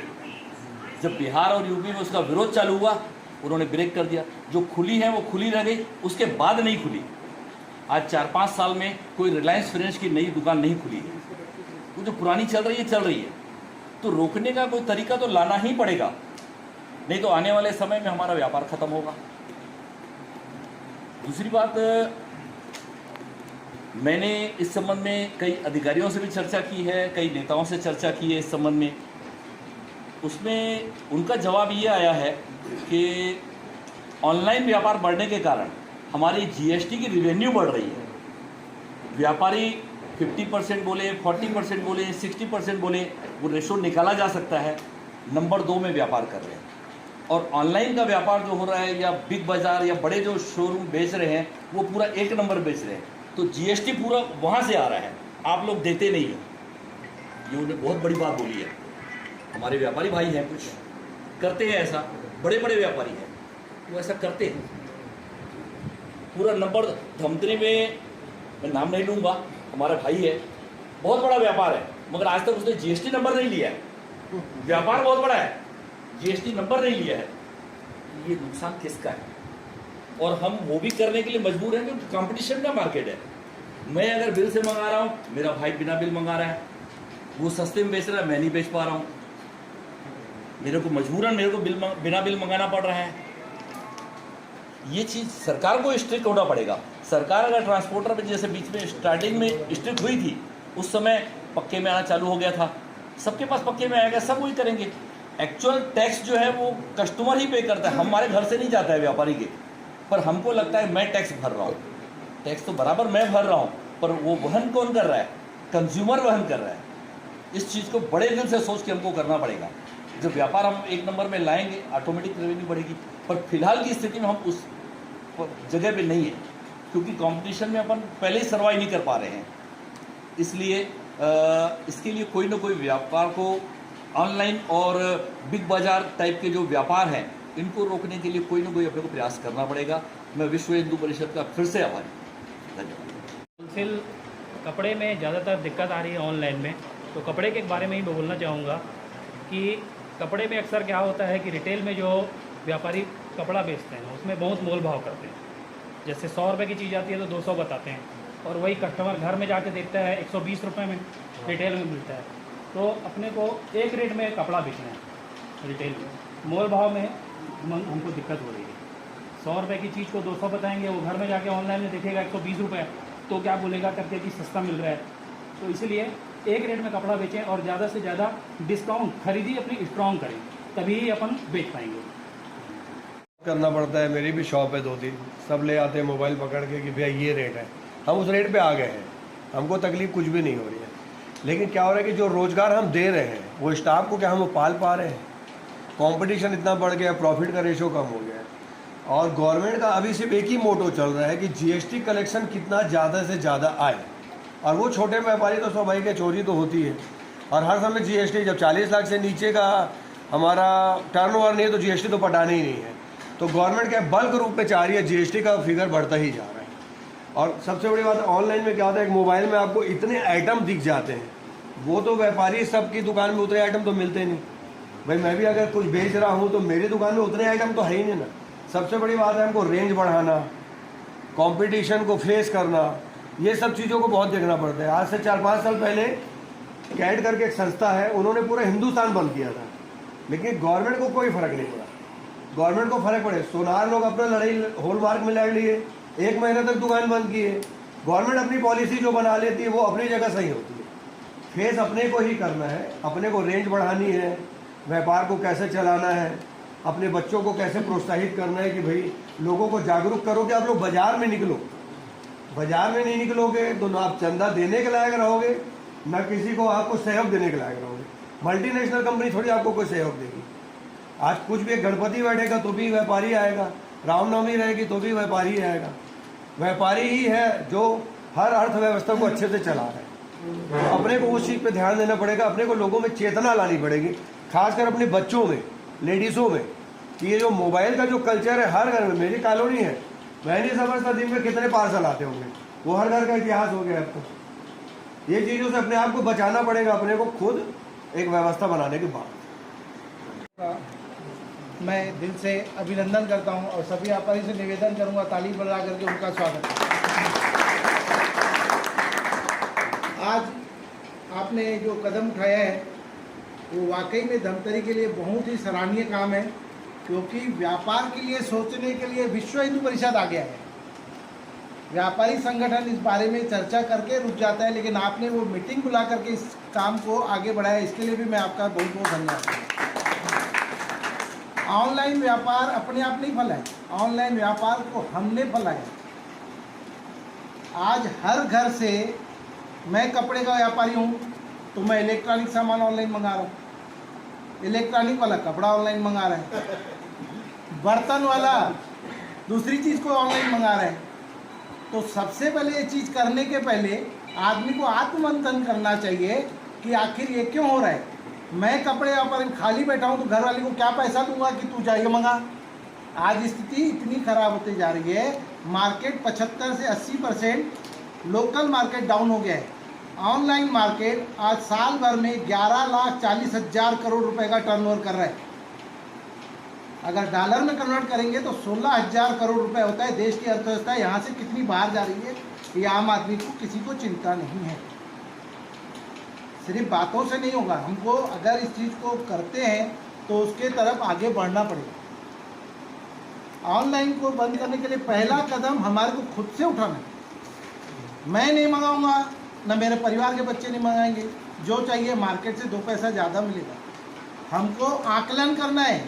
जब बिहार और यूपी में उसका विरोध चालू हुआ, उन्होंने ब्रेक कर दिया। जो खुली है वो खुली रह गई, उसके बाद नहीं खुली। आज 4-5 साल में कोई रिलायंस फ्रेंच की नई दुकान नहीं खुली है। वो जो पुरानी चल रही है। तो रोकने का कोई तरीका तो लाना ही पड़ेगा, नहीं तो आने वाले समय में हमारा व्यापार खत्म होगा। दूसरी बात, मैंने इस संबंध में कई अधिकारियों से भी चर्चा की है, कई नेताओं से चर्चा की है इस संबंध में। उसमें उनका जवाब ये आया है कि ऑनलाइन व्यापार बढ़ने के कारण हमारी जीएसटी की रिवेन्यू बढ़ रही है। व्यापारी 50% बोले, 40% बोले, 60% बोले, वो रेशो निकाला जा सकता है। नंबर 2 में व्यापार कर रहे हैं। और ऑनलाइन का व्यापार जो हो रहा है, या बिग बाज़ार या बड़े जो शोरूम बेच रहे हैं, वो पूरा 1 नंबर बेच रहे हैं। तो जीएसटी पूरा वहाँ से आ रहा है, आप लोग देते नहीं हो। ये उन्हें बहुत बड़ी बात बोली है। हमारे व्यापारी भाई हैं, कुछ करते हैं ऐसा, बड़े बड़े व्यापारी हैं, वो ऐसा करते हैं। पूरा नंबर धमतरी में, मैं नाम नहीं लूँगा, हमारा भाई है, बहुत बड़ा व्यापार है, मगर आज तक उसने जीएसटी नंबर नहीं लिया है। व्यापार बहुत बड़ा है, जीएसटी नंबर नहीं लिया है। ये नुकसान किसका है? और हम वो भी करने के लिए मजबूर हैं क्योंकि कंपटीशन का मार्केट है। मैं अगर बिल से मंगा रहा हूँ, मेरा भाई बिना बिल मंगा रहा है, वो सस्ते में बेच रहा है, मैं नहीं बेच पा रहा हूँ। मेरे को मजबूरन बिना बिल मंगाना पड़ रहा है। ये चीज़ सरकार को स्ट्रिक्ट होना पड़ेगा। सरकार अगर ट्रांसपोर्टर में, जैसे बीच में स्टार्टिंग में स्ट्रिक्ट हुई थी, उस समय पक्के में आना चालू हो गया था, सबके पास पक्के में आएगा, सब वही करेंगे। एक्चुअल टैक्स जो है वो कस्टमर ही पे करता है, हमारे घर से नहीं जाता है व्यापारी के। पर हमको लगता है मैं टैक्स भर रहा हूँ, टैक्स तो बराबर मैं भर रहा हूँ, पर वो वहन कौन कर रहा है? कंज्यूमर वहन कर रहा है। इस चीज़ को बड़े दिल से सोच के हमको करना पड़ेगा। जब व्यापार हम 1 नंबर में लाएंगे, ऑटोमेटिक रेवेन्यू बढ़ेगी। पर फिलहाल की स्थिति में हम उस जगह पे नहीं है, क्योंकि कंपटीशन में अपन पहले ही सर्वाइव नहीं कर पा रहे हैं। इसलिए इसके लिए कोई ना कोई व्यापार को, ऑनलाइन और बिग बाज़ार टाइप के जो व्यापार हैं, इनको रोकने के लिए कोई ना कोई अपने को प्रयास करना पड़ेगा। मैं विश्व हिंदू परिषद का फिर से आभारी हूँ। धन्यवाद। होलसेल कपड़े में ज़्यादातर दिक्कत आ रही है ऑनलाइन में, तो कपड़े के बारे में ही मैं बोलना चाहूँगा कि कपड़े में अक्सर क्या होता है कि रिटेल में जो व्यापारी कपड़ा बेचते हैं उसमें बहुत मोल भाव करते हैं। जैसे 100 रुपये की चीज़ आती है तो 200 बताते हैं, और वही कस्टमर घर में जाके देखता है 120 रुपये में रिटेल में मिलता है। तो अपने को एक रेट में कपड़ा बेचना है रिटेल में, मोल भाव में हमको दिक्कत हो रही है। 100 रुपये की चीज़ को 200 बताएंगे, वो घर में जाके ऑनलाइन में देखेगा 120 रुपये, तो क्या बोलेगा करके कि सस्ता मिल रहा है। तो इसलिए एक रेट में कपड़ा बेचें और ज़्यादा से ज़्यादा डिस्काउंट खरीदी अपनी स्ट्रॉन्ग करें, तभी ही अपन बेच पाएंगे। करना पड़ता है। मेरी भी शॉप है 2-3, सब ले आते हैं मोबाइल पकड़ के कि भैया ये रेट है, हम उस रेट पे आ गए हैं, हमको तकलीफ कुछ भी नहीं हो रही है। लेकिन क्या हो रहा है कि जो रोज़गार हम दे रहे हैं वो स्टाफ को क्या हम पाल पा रहे हैं? कंपटीशन इतना बढ़ गया, प्रॉफिट का रेशो कम हो गया है। और गवर्नमेंट का अभी सिर्फ एक ही मोटो चल रहा है कि जीएसटी कलेक्शन कितना ज़्यादा से ज़्यादा आए। और वो छोटे व्यापारी तो स्वाभाविक है, चोरी तो होती है। और हर समय जीएसटी, जब 40 लाख से नीचे का हमारा टर्नओवर नहीं है तो जीएसटी तो पटाने ही नहीं है। तो गवर्नमेंट क्या बल्क रूप में चाह रही है, जीएसटी का फिगर बढ़ता ही जा रहा है। और सबसे बड़ी बात, ऑनलाइन में क्या होता है, एक मोबाइल में आपको इतने आइटम दिख जाते हैं, वो तो व्यापारी सबकी दुकान में उतने आइटम तो मिलते नहीं। भाई मैं भी अगर कुछ बेच रहा हूँ तो मेरी दुकान में उतने आइटम तो है ही नहीं ना। सबसे बड़ी बात है हमको रेंज बढ़ाना, कंपटीशन को फेस करना, ये सब चीज़ों को बहुत देखना पड़ता है। आज से 4-5 साल पहले कैट करके एक संस्था है, उन्होंने पूरा हिंदुस्तान बंद किया था, लेकिन गवर्नमेंट को कोई फ़र्क नहीं पड़ा। गवर्नमेंट को फर्क पड़े। सोनार लोग अपना लड़ाई हॉलमार्क में लड़ लिए, 1 महीने तक दुकान बंद की है। गवर्नमेंट अपनी पॉलिसी जो बना लेती है वो अपनी जगह सही होती है। फेस अपने को ही करना है, अपने को रेंज बढ़ानी है, व्यापार को कैसे चलाना है, अपने बच्चों को कैसे प्रोत्साहित करना है कि भाई लोगों को जागरूक करो कि आप लोग बाजार में निकलो। बाजार में नहीं निकलोगे तो ना आप चंदा देने के लायक रहोगे, ना किसी को आपको सहयोग देने के लायक रहोगे। मल्टीनेशनल कंपनी थोड़ी आपको कोई सहयोग देगी। आज कुछ भी गणपति बैठेगा तो भी व्यापारी आएगा, रामनवमी रहेगी तो भी व्यापारी आएगा। व्यापारी ही है जो हर अर्थव्यवस्था को अच्छे से चला रहा है। अपने को उस चीज़ पे ध्यान देना पड़ेगा, अपने को लोगों में चेतना लानी पड़ेगी, खासकर अपने बच्चों में, लेडीज़ों में, कि ये जो मोबाइल का जो कल्चर है हर घर में। मेरी कॉलोनी है, मैं नहीं समझता दिन में कितने पार्सल आते होंगे, वो हर घर का इतिहास हो गया अब तो। ये चीज़ों से अपने आप को बचाना पड़ेगा, अपने को खुद एक व्यवस्था बनाने के बाद। मैं दिल से अभिनंदन करता हूं और सभी व्यापारी से निवेदन करूंगा ताली बजा करके उनका स्वागत करें। आज आपने जो कदम उठाया है वो वाकई में धमतरी के लिए बहुत ही सराहनीय काम है, क्योंकि व्यापार के लिए सोचने के लिए विश्व हिंदू परिषद आ गया है। व्यापारी संगठन इस बारे में चर्चा करके रुक जाता है, लेकिन आपने वो मीटिंग बुला करके इस काम को आगे बढ़ाया, इसके लिए भी मैं आपका बहुत बहुत धन्यवाद। ऑनलाइन व्यापार अपने आप नहीं फैलाया, ऑनलाइन व्यापार को हमने फैलाया। आज हर घर से, मैं कपड़े का व्यापारी हूँ तो मैं इलेक्ट्रॉनिक सामान ऑनलाइन मंगा रहा हूँ, इलेक्ट्रॉनिक वाला कपड़ा ऑनलाइन मंगा रहा है, बर्तन वाला दूसरी चीज़ को ऑनलाइन मंगा रहा है। तो सबसे पहले ये चीज़ करने के पहले आदमी को आत्ममंथन करना चाहिए कि आखिर ये क्यों हो रहा है। मैं कपड़े व्यापारी खाली बैठा हूँ तो घर वाले को क्या पैसा दूंगा कि तू जाइए मंगा। आज स्थिति इतनी खराब होती जा रही है, मार्केट 75 से 80% लोकल मार्केट डाउन हो गया है। ऑनलाइन मार्केट आज साल भर में 11,40,000 करोड़ रुपए का टर्नओवर कर रहा है। अगर डॉलर में कन्वर्ट करेंगे तो 16,000 करोड़ रुपए होता है। देश की अर्थव्यवस्था यहाँ से कितनी बाहर जा रही है ये आम आदमी को किसी को चिंता नहीं है। सिर्फ बातों से नहीं होगा, हमको अगर इस चीज़ को करते हैं तो उसके तरफ आगे बढ़ना पड़ेगा। ऑनलाइन को बंद करने के लिए पहला कदम हमारे को खुद से उठाना है। मैं नहीं मंगाऊंगा, ना मेरे परिवार के बच्चे नहीं मंगाएंगे। जो चाहिए मार्केट से 2 पैसा ज़्यादा मिलेगा। हमको आकलन करना है।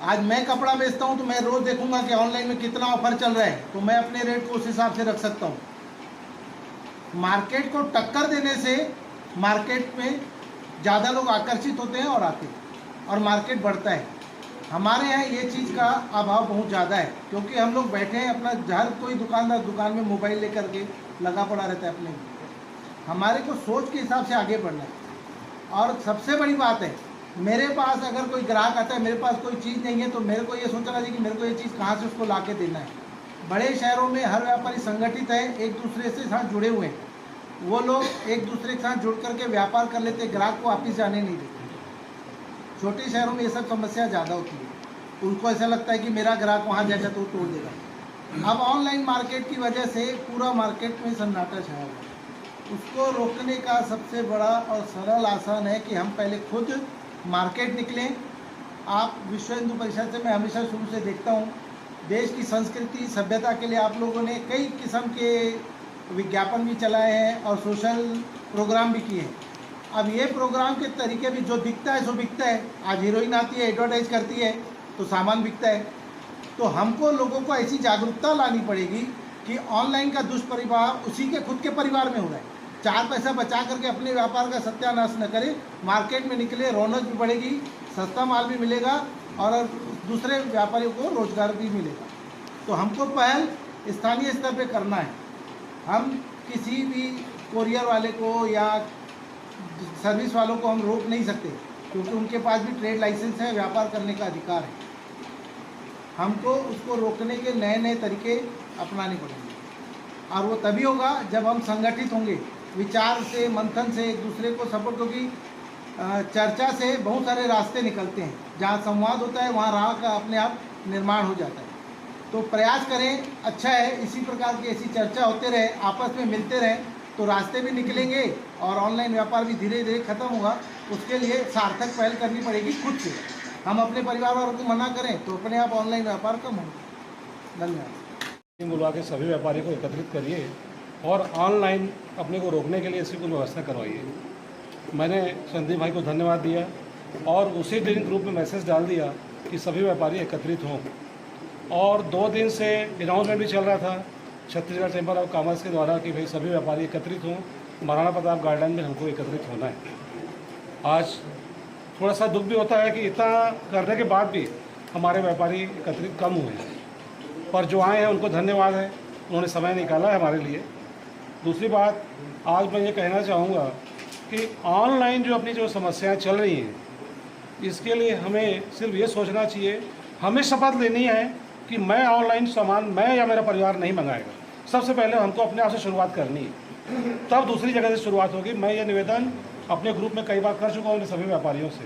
आज मैं कपड़ा बेचता हूं तो मैं रोज़ देखूंगा कि ऑनलाइन में कितना ऑफर चल रहा है, तो मैं अपने रेट को उस हिसाब से रख सकता हूं। मार्केट को टक्कर देने से मार्केट में ज़्यादा लोग आकर्षित होते हैं और आते हैं और मार्केट बढ़ता है। हमारे यहाँ ये चीज़ का अभाव बहुत ज़्यादा है, क्योंकि हम लोग बैठे हैं अपना, हर कोई दुकानदार दुकान में मोबाइल लेकर के लगा पड़ा रहता है अपने। हमारे को सोच के हिसाब से आगे बढ़ना है। और सबसे बड़ी बात है, मेरे पास अगर कोई ग्राहक आता है, मेरे पास कोई चीज़ नहीं है, तो मेरे को ये सोचना चाहिए कि मेरे को ये चीज़ कहाँ से उसको ला के देना है। बड़े शहरों में हर व्यापारी संगठित है, एक दूसरे से साथ जुड़े हुए हैं। वो लोग एक दूसरे के साथ जुड़ करके व्यापार कर लेते, ग्राहक को वापिस जाने नहीं देते। छोटे शहरों में ये सब समस्या ज़्यादा होती है। उनको ऐसा लगता है कि मेरा ग्राहक वहाँ जाएगा तो तोड़ देगा। अब ऑनलाइन मार्केट की वजह से पूरा मार्केट में सन्नाटा छाया हुआ है। उसको रोकने का सबसे बड़ा और सरल आसान है कि हम पहले खुद मार्केट निकलें। आप विश्व हिंदू परिषद से मैं हमेशा शुरू से देखता हूँ, देश की संस्कृति सभ्यता के लिए आप लोगों ने कई किस्म के विज्ञापन भी चलाए हैं और सोशल प्रोग्राम भी किए हैं। अब ये प्रोग्राम के तरीके भी, जो दिखता है सो बिकता है। आज हीरोइन आती है, एडवर्टाइज करती है तो सामान बिकता है। तो हमको लोगों को ऐसी जागरूकता लानी पड़ेगी कि ऑनलाइन का दुष्प्रभाव उसी के खुद के परिवार में हो रहा है। 4 पैसा बचा करके अपने व्यापार का सत्यानाश न करें, मार्केट में निकले, रौनक भी बढ़ेगी, सस्ता माल भी मिलेगा और दूसरे व्यापारियों को रोजगार भी मिलेगा। तो हमको पहल स्थानीय स्तर पे करना है। हम किसी भी कोरियर वाले को या सर्विस वालों को हम रोक नहीं सकते, क्योंकि उनके पास भी ट्रेड लाइसेंस है, व्यापार करने का अधिकार है। हमको उसको रोकने के नए नए तरीके अपनाने पड़ेंगे, और वो तभी होगा जब हम संगठित होंगे, विचार से, मंथन से, एक दूसरे को सपोर्ट। क्योंकि चर्चा से बहुत सारे रास्ते निकलते हैं, जहाँ संवाद होता है वहाँ राह का अपने आप निर्माण हो जाता है। तो प्रयास करें, अच्छा है, इसी प्रकार की ऐसी चर्चा होते रहे, आपस में मिलते रहें, तो रास्ते भी निकलेंगे और ऑनलाइन व्यापार भी धीरे धीरे खत्म होगा। उसके लिए सार्थक पहल करनी पड़ेगी खुद से। हम अपने परिवार वालों को मना करें तो अपने आप ऑनलाइन व्यापार कम होगा। धन्यवाद। बुलवा के सभी व्यापारियों को एकत्रित करिए और ऑनलाइन अपने को रोकने के लिए इसकी कुछ व्यवस्था करवाइए। मैंने संदीप भाई को धन्यवाद दिया और उसी दिन ग्रुप में मैसेज डाल दिया कि सभी व्यापारी एकत्रित हों, और 2 दिन से अनाउंसमेंट भी चल रहा था छत्तीसगढ़ चैम्बर ऑफ कॉमर्स के द्वारा कि भाई सभी व्यापारी एकत्रित हों, महाराणा प्रताप गार्डन में हमको एकत्रित होना है। आज थोड़ा सा दुख भी होता है कि इतना करने के बाद भी हमारे व्यापारी एकत्रित कम हुए हैं, पर जो आए हैं उनको धन्यवाद है, उन्होंने समय निकाला है हमारे लिए। दूसरी बात, आज मैं ये कहना चाहूँगा कि ऑनलाइन जो अपनी जो समस्याएं चल रही हैं, इसके लिए हमें सिर्फ ये सोचना चाहिए, हमें शपथ लेनी है कि मैं ऑनलाइन सामान मैं या मेरा परिवार नहीं मंगाएगा। सबसे पहले हमको अपने आप से शुरुआत करनी है, तब दूसरी जगह से शुरुआत होगी। मैं ये निवेदन अपने ग्रुप में कई बार कर चुका हूँ सभी व्यापारियों से,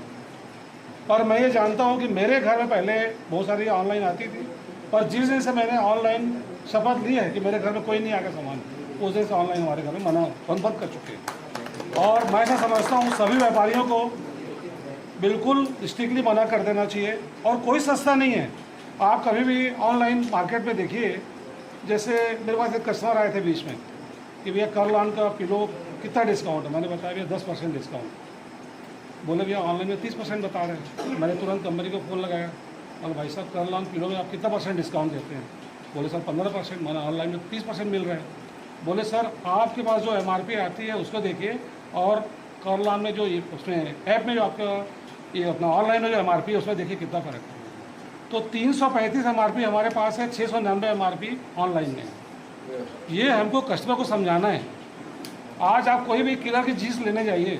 और मैं ये जानता हूँ कि मेरे घर में पहले बहुत सारी ऑनलाइन आती थी, पर जिस दिन से मैंने ऑनलाइन शपथ ली है कि मेरे घर में कोई नहीं आएगा सामान, उस दिन से ऑनलाइन हमारे घर में मना बंद कर चुके हैं। और मैं ऐसा समझता हूँ सभी व्यापारियों को बिल्कुल स्ट्रिक्टली मना कर देना चाहिए, और कोई सस्ता नहीं है। आप कभी भी ऑनलाइन मार्केट में देखिए, जैसे मेरे पास एक कस्टमर आए थे बीच में कि भैया करलान का किलो कितना डिस्काउंट है, मैंने बताया भैया 10% डिस्काउंट। बोले भैया ऑनलाइन में 30% बता रहे हैं। मैंने तुरंत कंपनी को फ़ोन लगाया और भाई साहब करलान किलो में आप कितना % डिस्काउंट देते हैं? बोले सर 15%, मैंने ऑनलाइन में 30% मिल रहा है। बोले सर आपके पास जो MRP आती है उसको देखिए, और करलान में जो उसमें ऐप में जो आपका ये अपना ऑनलाइन में जो MRP है उसमें देखिए कितना फ़र्क है। तो 335 MRP हमारे पास है, 699 MRP ऑनलाइन में। ये हमको कस्टमर को समझाना है। आज आप कोई भी किलर की जीन्स लेने जाइए,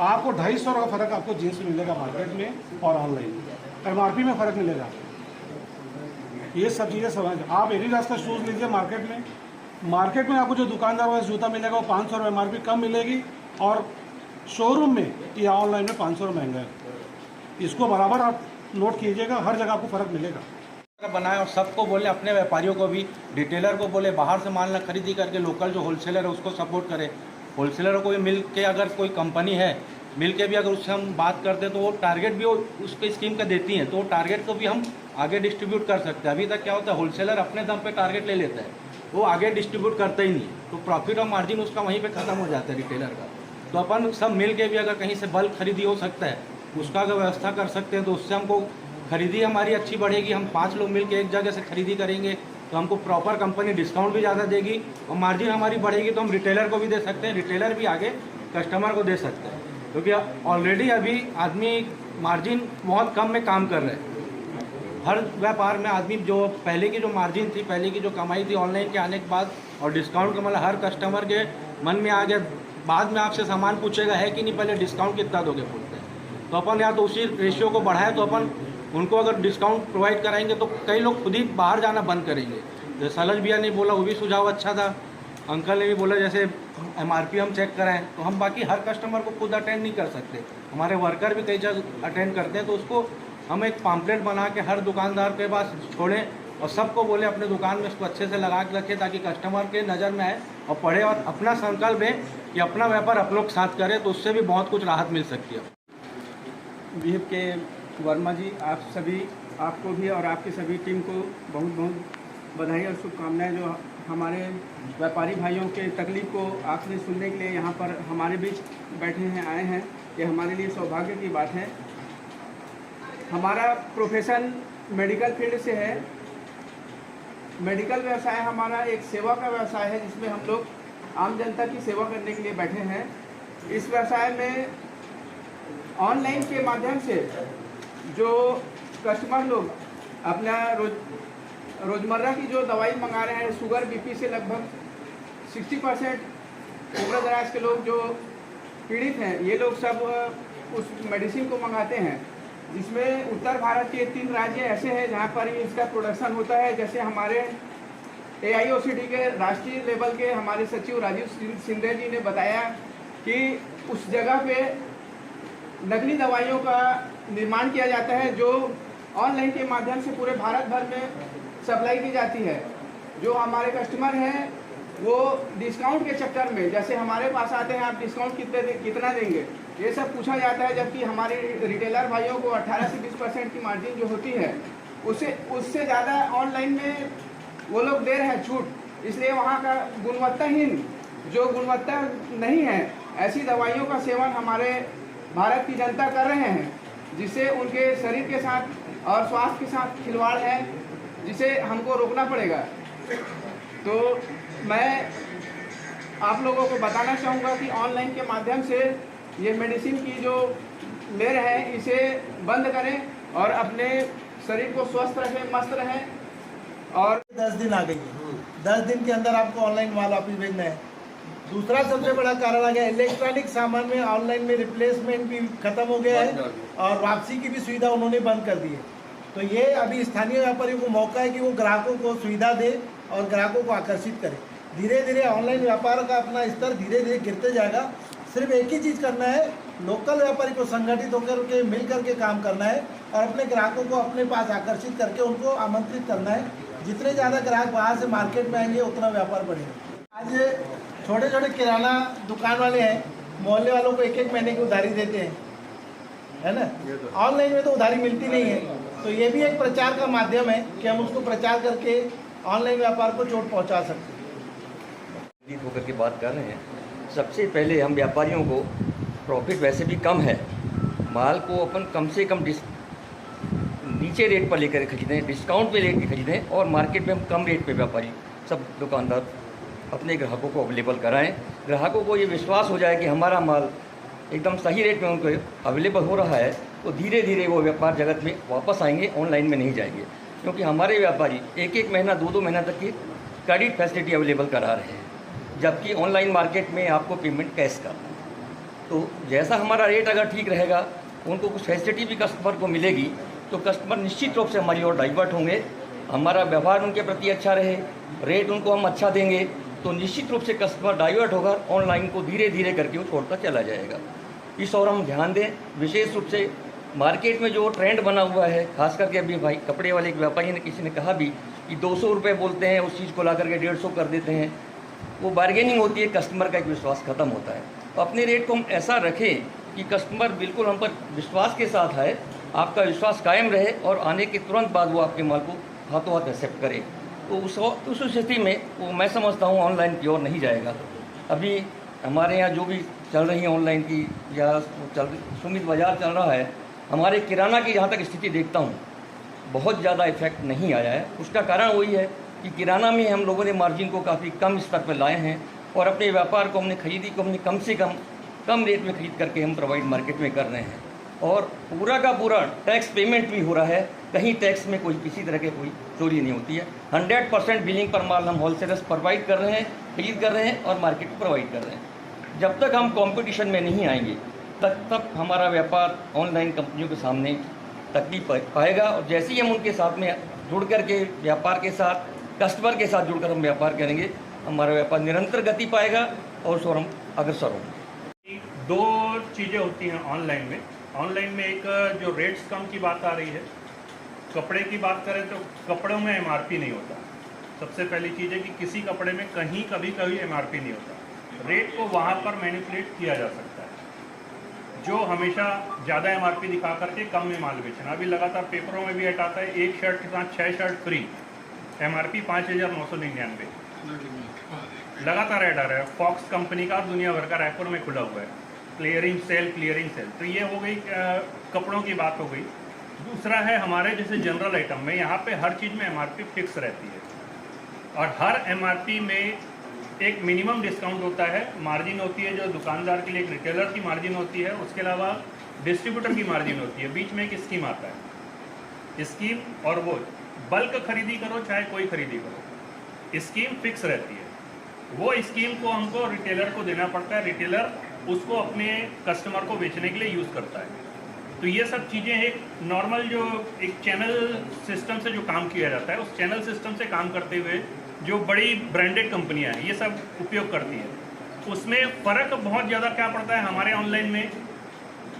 आपको 250 का फ़र्क आपको जीन्स में मिलेगा मार्केट में और ऑनलाइन MRP में फ़र्क मिलेगा। ये सब चीज़ें समझ। आप एडिडास का शूज़ लीजिए मार्केट में आपको जो दुकानदार वाला जूता मिलेगा वो 500 MRP कम मिलेगी, और शोरूम में या ऑनलाइन में 500 महंगा है। इसको बराबर आप नोट कीजिएगा, हर जगह आपको फ़र्क मिलेगा। बनाए और सबको बोले, अपने व्यापारियों को भी, रिटेलर को बोले बाहर से माल न खरीदी करके लोकल जो होलसेलर है उसको सपोर्ट करें। होलसेलर को भी मिल के, अगर कोई कंपनी है मिल के भी अगर उससे हम बात करते हैं तो वो टारगेट भी उसके स्कीम का देती हैं, तो वो टारगेट को भी हम आगे डिस्ट्रीब्यूट कर सकते हैं। अभी तक क्या होता है, होलसेलर अपने दम पे टारगेट ले लेता है, वो आगे डिस्ट्रीब्यूट करता ही नहीं, तो प्रॉफिट और मार्जिन उसका वहीं पे ख़त्म हो जाता है रिटेलर का। तो अपन सब मिल के भी अगर कहीं से बल्क खरीदी हो सकता है उसका अगर व्यवस्था कर सकते हैं तो उससे हमको खरीदी हमारी अच्छी बढ़ेगी। हम 5 लोग मिल के एक जगह से खरीदी करेंगे तो हमको प्रॉपर कंपनी डिस्काउंट भी ज़्यादा देगी, और मार्जिन हमारी बढ़ेगी तो हम रिटेलर को भी दे सकते हैं, रिटेलर भी आगे कस्टमर को दे सकते हैं, क्योंकि ऑलरेडी अभी आदमी मार्जिन बहुत कम में काम कर रहे हैं। हर व्यापार में आदमी जो पहले की जो मार्जिन थी, पहले की जो कमाई थी ऑनलाइन के आने के बाद, और डिस्काउंट का मतलब हर कस्टमर के मन में आ गया, बाद में आपसे सामान पूछेगा है कि नहीं, पहले डिस्काउंट कितना दोगे बोलते हैं। तो अपन या तो उसी रेशियो को बढ़ाए, तो अपन उनको अगर डिस्काउंट प्रोवाइड कराएंगे तो कई लोग खुद ही बाहर जाना बंद करेंगे। जैसे सलज भैया ने बोला, वो भी सुझाव अच्छा था। अंकल ने भी बोला जैसे MRP हम चेक कराएं, तो हम बाकी हर कस्टमर को खुद अटेंड नहीं कर सकते, हमारे वर्कर भी कई जगह अटेंड करते हैं, तो उसको हम एक पम्पलेट बना के हर दुकानदार के पास छोड़ें और सबको बोले अपने दुकान में इसको अच्छे से लगा के रखें, ताकि कस्टमर के नज़र में आए और पढ़े, और अपना संकल्प है कि अपना व्यापार आप लोग साथ करें, तो उससे भी बहुत कुछ राहत मिल सकती है। विहिप के वर्मा जी, आप सभी, आपको भी और आपकी सभी टीम को बहुत बहुत बधाई और शुभकामनाएं, जो हमारे व्यापारी भाइयों के तकलीफ़ को आपने सुनने के लिए यहाँ पर हमारे बीच बैठे हैं, आए हैं। ये हमारे लिए सौभाग्य की बात है। हमारा प्रोफेशन मेडिकल फील्ड से है। मेडिकल व्यवसाय हमारा एक सेवा का व्यवसाय है, जिसमें हम लोग आम जनता की सेवा करने के लिए बैठे हैं। इस व्यवसाय में ऑनलाइन के माध्यम से जो कस्टमर लोग अपना रोज़मर्रा की जो दवाई मंगा रहे हैं, शुगर BP से लगभग 60% उम्र दराज के लोग जो पीड़ित हैं, ये लोग सब उस मेडिसिन को मंगाते हैं, जिसमें उत्तर भारत के 3 राज्य ऐसे हैं जहाँ पर इसका प्रोडक्शन होता है। जैसे हमारे AIOCD के राष्ट्रीय लेवल के हमारे सचिव राजीव सिंधे जी ने बताया कि उस जगह पे नकली दवाइयों का निर्माण किया जाता है, जो ऑनलाइन के माध्यम से पूरे भारत भर में सप्लाई की जाती है। जो हमारे कस्टमर हैं वो डिस्काउंट के चक्कर में, जैसे हमारे पास आते हैं, आप डिस्काउंट कितना देंगे, ये सब पूछा जाता है, जबकि हमारे रिटेलर भाइयों को 18 से 20% की मार्जिन जो होती है उससे ज़्यादा ऑनलाइन में वो लोग दे रहे हैं छूट। इसलिए वहाँ का गुणवत्ताहीन, जो गुणवत्ता नहीं है, ऐसी दवाइयों का सेवन हमारे भारत की जनता कर रहे हैं, जिससे उनके शरीर के साथ और स्वास्थ्य के साथ खिलवाड़ है, जिसे हमको रोकना पड़ेगा। तो मैं आप लोगों को बताना चाहूँगा कि ऑनलाइन के माध्यम से ये मेडिसिन की जो ले रहे हैं इसे बंद करें और अपने शरीर को स्वस्थ रखें, मस्त रहें। और 10 दिन आ गई, 10 दिन के अंदर आपको ऑनलाइन माल वापस भेजना है। दूसरा सबसे बड़ा कारण आ गया इलेक्ट्रॉनिक सामान में ऑनलाइन में रिप्लेसमेंट भी खत्म हो गया है और वापसी की भी सुविधा उन्होंने बंद कर दी है। तो ये अभी स्थानीय व्यापारियों को मौका है कि वो ग्राहकों को सुविधा दे और ग्राहकों को आकर्षित करे। धीरे धीरे ऑनलाइन व्यापार का अपना स्तर धीरे धीरे गिरते जाएगा। सिर्फ एक ही चीज़ करना है, लोकल व्यापारी को संगठित होकर के मिल करके काम करना है और अपने ग्राहकों को अपने पास आकर्षित करके उनको आमंत्रित करना है। जितने ज़्यादा ग्राहक बाहर से मार्केट में आएंगे उतना व्यापार बढ़ेगा। आज छोटे छोटे किराना दुकान वाले हैं, मोहल्ले वालों को 1-1 महीने की उधारी देते हैं, है ना। ऑनलाइन में तो उधारी मिलती नहीं है, तो ये भी एक प्रचार का माध्यम है कि हम उसको प्रचार करके ऑनलाइन व्यापार को चोट पहुंचा सकते हैं। होकर के बात कर रहे हैं, सबसे पहले हम व्यापारियों को, प्रॉफिट वैसे भी कम है, माल को अपन कम से कम नीचे रेट पर लेकर खरीदें, डिस्काउंट पे लेकर खरीदें और मार्केट में हम कम रेट पे व्यापारी सब दुकानदार अपने ग्राहकों को अवेलेबल कराएं। ग्राहकों को ये विश्वास हो जाए कि हमारा माल एकदम सही रेट में उनको अवेलेबल हो रहा है, तो धीरे धीरे वो व्यापार जगत में वापस आएंगे, ऑनलाइन में नहीं जाएंगे। क्योंकि हमारे व्यापारी 1-1 महीना 2-2 महीना तक की क्रेडिट फैसिलिटी अवेलेबल करा रहे हैं, जबकि ऑनलाइन मार्केट में आपको पेमेंट कैश करना है। तो जैसा हमारा रेट अगर ठीक रहेगा, उनको कुछ फैसिलिटी भी कस्टमर को मिलेगी, तो कस्टमर निश्चित रूप से हमारी ओर डाइवर्ट होंगे। हमारा व्यवहार उनके प्रति अच्छा रहे, रेट उनको हम अच्छा देंगे, तो निश्चित रूप से कस्टमर डाइवर्ट होगा, ऑनलाइन को धीरे धीरे करके वो छोड़ता चला जाएगा। इस ओर हम ध्यान दें। विशेष रूप से मार्केट में जो ट्रेंड बना हुआ है, खास करके अभी भाई कपड़े वाले एक व्यापारी ने, किसी ने कहा भी कि 200 रुपये बोलते हैं, उस चीज़ को ला करके 150 कर देते हैं, वो बार्गेनिंग होती है, कस्टमर का एक विश्वास खत्म होता है। तो अपने रेट को हम ऐसा रखें कि कस्टमर बिल्कुल हम पर विश्वास के साथ है, आपका विश्वास कायम रहे और आने के तुरंत बाद वो आपके माल को हाथों हाथ एक्सेप्ट करे। तो उस स्थिति में वो मैं समझता हूँ ऑनलाइन की ओर नहीं जाएगा। अभी हमारे यहाँ जो भी चल रही है ऑनलाइन की या सुमित बाज़ार चल रहा है, हमारे किराना की जहाँ तक स्थिति देखता हूँ बहुत ज़्यादा इफेक्ट नहीं आया है। उसका कारण वही है कि किराना में हम लोगों ने मार्जिन को काफ़ी कम स्तर पर लाए हैं और अपने व्यापार को हमने खरीदी को हमने कम से कम रेट में खरीद करके हम प्रोवाइड मार्केट में कर रहे हैं और पूरा का पूरा टैक्स पेमेंट भी हो रहा है। कहीं टैक्स में कोई किसी तरह की कोई चोरी नहीं होती है। 100% बिलिंग पर माल हम होलसेलर्स प्रोवाइड कर रहे हैं, खरीद कर रहे हैं और मार्केट को प्रोवाइड कर रहे हैं। जब तक हम कंपटीशन में नहीं आएंगे तब हमारा व्यापार ऑनलाइन कंपनियों के सामने तकलीफ पाएगा और जैसे ही हम उनके साथ में जुड़ करके व्यापार के साथ, कस्टमर के साथ जुड़कर हम व्यापार करेंगे, हमारा व्यापार निरंतर गति पाएगा और उसको हम अग्रसर होंगे। 2 चीज़ें होती हैं ऑनलाइन में एक जो रेट्स कम की बात आ रही है। कपड़े की बात करें तो कपड़ों में MRP नहीं होता। सबसे पहली चीज़ है कि किसी कपड़े में कभी MRP नहीं होता। रेट को वहाँ पर मैनिपुलेट किया जा सकता है, जो हमेशा ज़्यादा MRP दिखा करके कम में माल बेचना। अभी लगातार पेपरों में भी हटाता है, 1 शर्ट के साथ 6 शर्ट फ्री, MRP 5,999 लगातार ऐड आ रहा है। फॉक्स कंपनी का दुनिया भर का रायपुर में खुला हुआ है, क्लियरिंग सेल। तो ये हो गई कपड़ों की बात हो गई। दूसरा है हमारे जैसे जनरल आइटम में, यहाँ पे हर चीज़ में MRP फिक्स रहती है और हर MRP में एक मिनिमम डिस्काउंट होता है, मार्जिन होती है जो दुकानदार के लिए, एक रिटेलर की मार्जिन होती है, उसके अलावा डिस्ट्रीब्यूटर की मार्जिन होती है। बीच में एक स्कीम आता है, स्कीम और वो बल्क खरीदी करो चाहे कोई खरीदी करो, स्कीम फिक्स रहती है। वो स्कीम को हमको रिटेलर को देना पड़ता है, रिटेलर उसको अपने कस्टमर को बेचने के लिए यूज़ करता है। तो ये सब चीज़ें एक नॉर्मल जो एक चैनल सिस्टम से जो काम किया जाता है, उस चैनल सिस्टम से काम करते हुए जो बड़ी ब्रांडेड कंपनियां हैं ये सब उपयोग करती हैं। उसमें फ़र्क बहुत ज़्यादा क्या पड़ता है, हमारे ऑनलाइन में